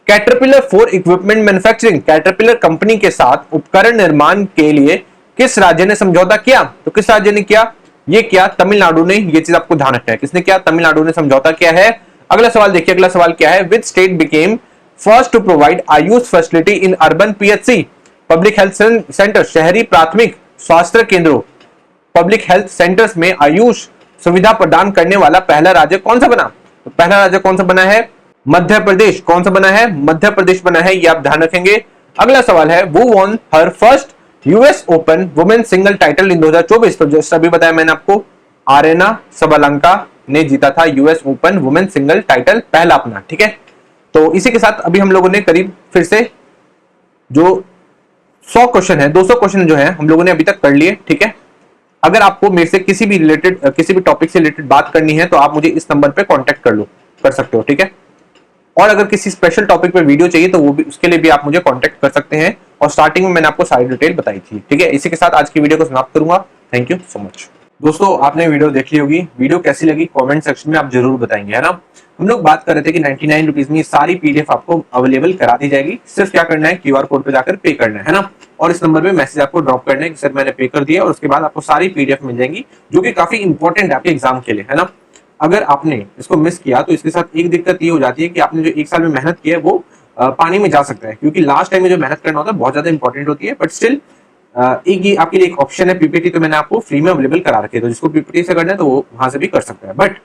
caterpillar for equipment manufacturing? Caterpillar company के साथ उपकरण निर्माण के लिए किस राज्य ने समझौता किया? तो किस राज्य ने किया? ये किया तमिलनाडु ने। ये चीज आपको ध्यान रखना है, किसने किया? तमिलनाडु ने समझौता किया है। अगला सवाल देखिए, अगला सवाल क्या है, which state became first to provide AYUSH facility in urban PHC public health centre? शहरी प्राथमिक स्वास्थ्य केंद्रों पब्लिक हेल्थ सेंटर्स में आयुष सुविधा प्रदान करने वाला पहला राज्य कौन सा बना? तो पहला राज्य कौन सा बना है? मध्य प्रदेश। कौन सा बना है? मध्य प्रदेश बना है, ये आप ध्यान रखेंगे। अगला सवाल है, who won her first US open women single title in 2024? तो जस्ट अभी बताया मैंने आपको, आरेना सबलंका ने जीता था US open women single title, पहला अपना। ठीक है, तो इसी के साथ अभी हम लोगों ने करीब फिर से जो 100 क्वेश्चन है, 200 क्वेश्चन जो है हम लोगों ने अभी तक कर लिए। ठीक है, अगर आपको मेरे से किसी भी टॉपिक से रिलेटेड बात करनी है तो आप मुझे इस नंबर पे कांटेक्ट कर सकते हो। ठीक है, और अगर किसी स्पेशल टॉपिक पे वीडियो चाहिए तो वो भी, उसके लिए भी आप मुझे कांटेक्ट कर सकते हैं। और स्टार्टिंग में मैंने आपको सारी डिटेल बताई थी। ठीक है, इसी के साथ आज की वीडियो को समाप्त करूंगा। Thank you so much. दोस्तों, आपने वीडियो देख ली होगी, वीडियो कैसी लगी कमेंट सेक्शन में आप जरूर बताएंगे, है ना। हम लोग बात कर रहे थे कि 99 रुपीज में सारी पीडीएफ आपको अवेलेबल करा दी जाएगी। सिर्फ क्या करना है, क्यूआर कोड पे जाकर पे करना है ना, और इस नंबर पे मैसेज आपको ड्रॉप करना है कि सर मैंने पे कर दिया, और उसके बाद आपको सारी पीडीएफ मिल जाएंगी, जो कि काफी इंपॉर्टेंट है आपके एग्जाम के लिए, है ना। अगर आपने इसको मिस किया तो इसके साथ एक दिक्कत ये हो जाती है कि आपने जो एक साल में मेहनत की है वो पानी में जा सकता है, क्योंकि लास्ट टाइम में जो मेहनत करना होता है बहुत ज्यादा इंपॉर्टेंट होती है। बट स्टिल एक ये आपके लिए एक ऑप्शन है, पीपीटी तो मैंने आपको फ्री में अवेलेबल करा रखे, तो जिसको पीपीटी से करना है तो वो वहां से भी कर सकता है। बट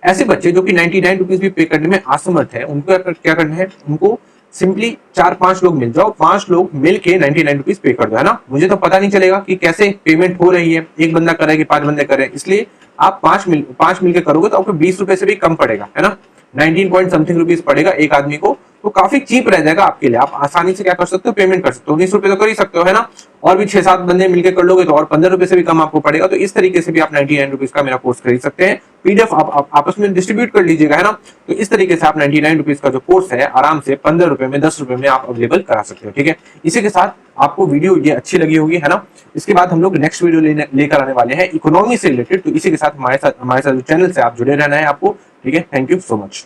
ऐसे बच्चे जो कि 99 रुपीज भी पे करने में असमर्थ है, उनको क्या करना है, उनको सिंपली 4-5 लोग मिल जाओ, 5 लोग मिल के 99 रुपीज पे कर दो, है ना। मुझे तो पता नहीं चलेगा कि कैसे पेमेंट हो रही है, एक बंदा करे कि 5 बंदे करे, इसलिए आप 5 मिलकर करोगे तो आपको 20 रुपए से भी कम पड़ेगा, है ना। 19 पॉइंट समथिंग रुपीज पड़ेगा एक आदमी को, तो काफी चीप रह जाएगा आपके लिए। आप आसानी से क्या कर सकते हो, पेमेंट कर सकते हो। 19 रुपए तो कर ही सकते हो, है ना। और भी 6-7 बंदे मिलकर कर लोगे तो और 15 रुपए से भी कम आपको पड़ेगा। तो इस तरीके से भी आप 99 रुपीज का मेरा कोर्स खरीद सकते हैं। पीडीएफ आप आपस में डिस्ट्रीब्यूट कर लीजिएगा, है ना। तो इस तरीके से आप 99 रुपीज का जो कोर्स है आराम से 15 रुपए में, 10 रुपए में आप अवेलेबल करा सकते हो। ठीक है, इसी के साथ आपको वीडियो ये अच्छी लगी होगी, है ना। इसके बाद हम लोग नेक्स्ट वीडियो लेकर आने वाले हैं इकोनॉमी से रिलेटेड। तो इसी के साथ हमारे साथ जो चैनल से आप जुड़े रहना है आपको। ठीक है, थैंक यू सो मच।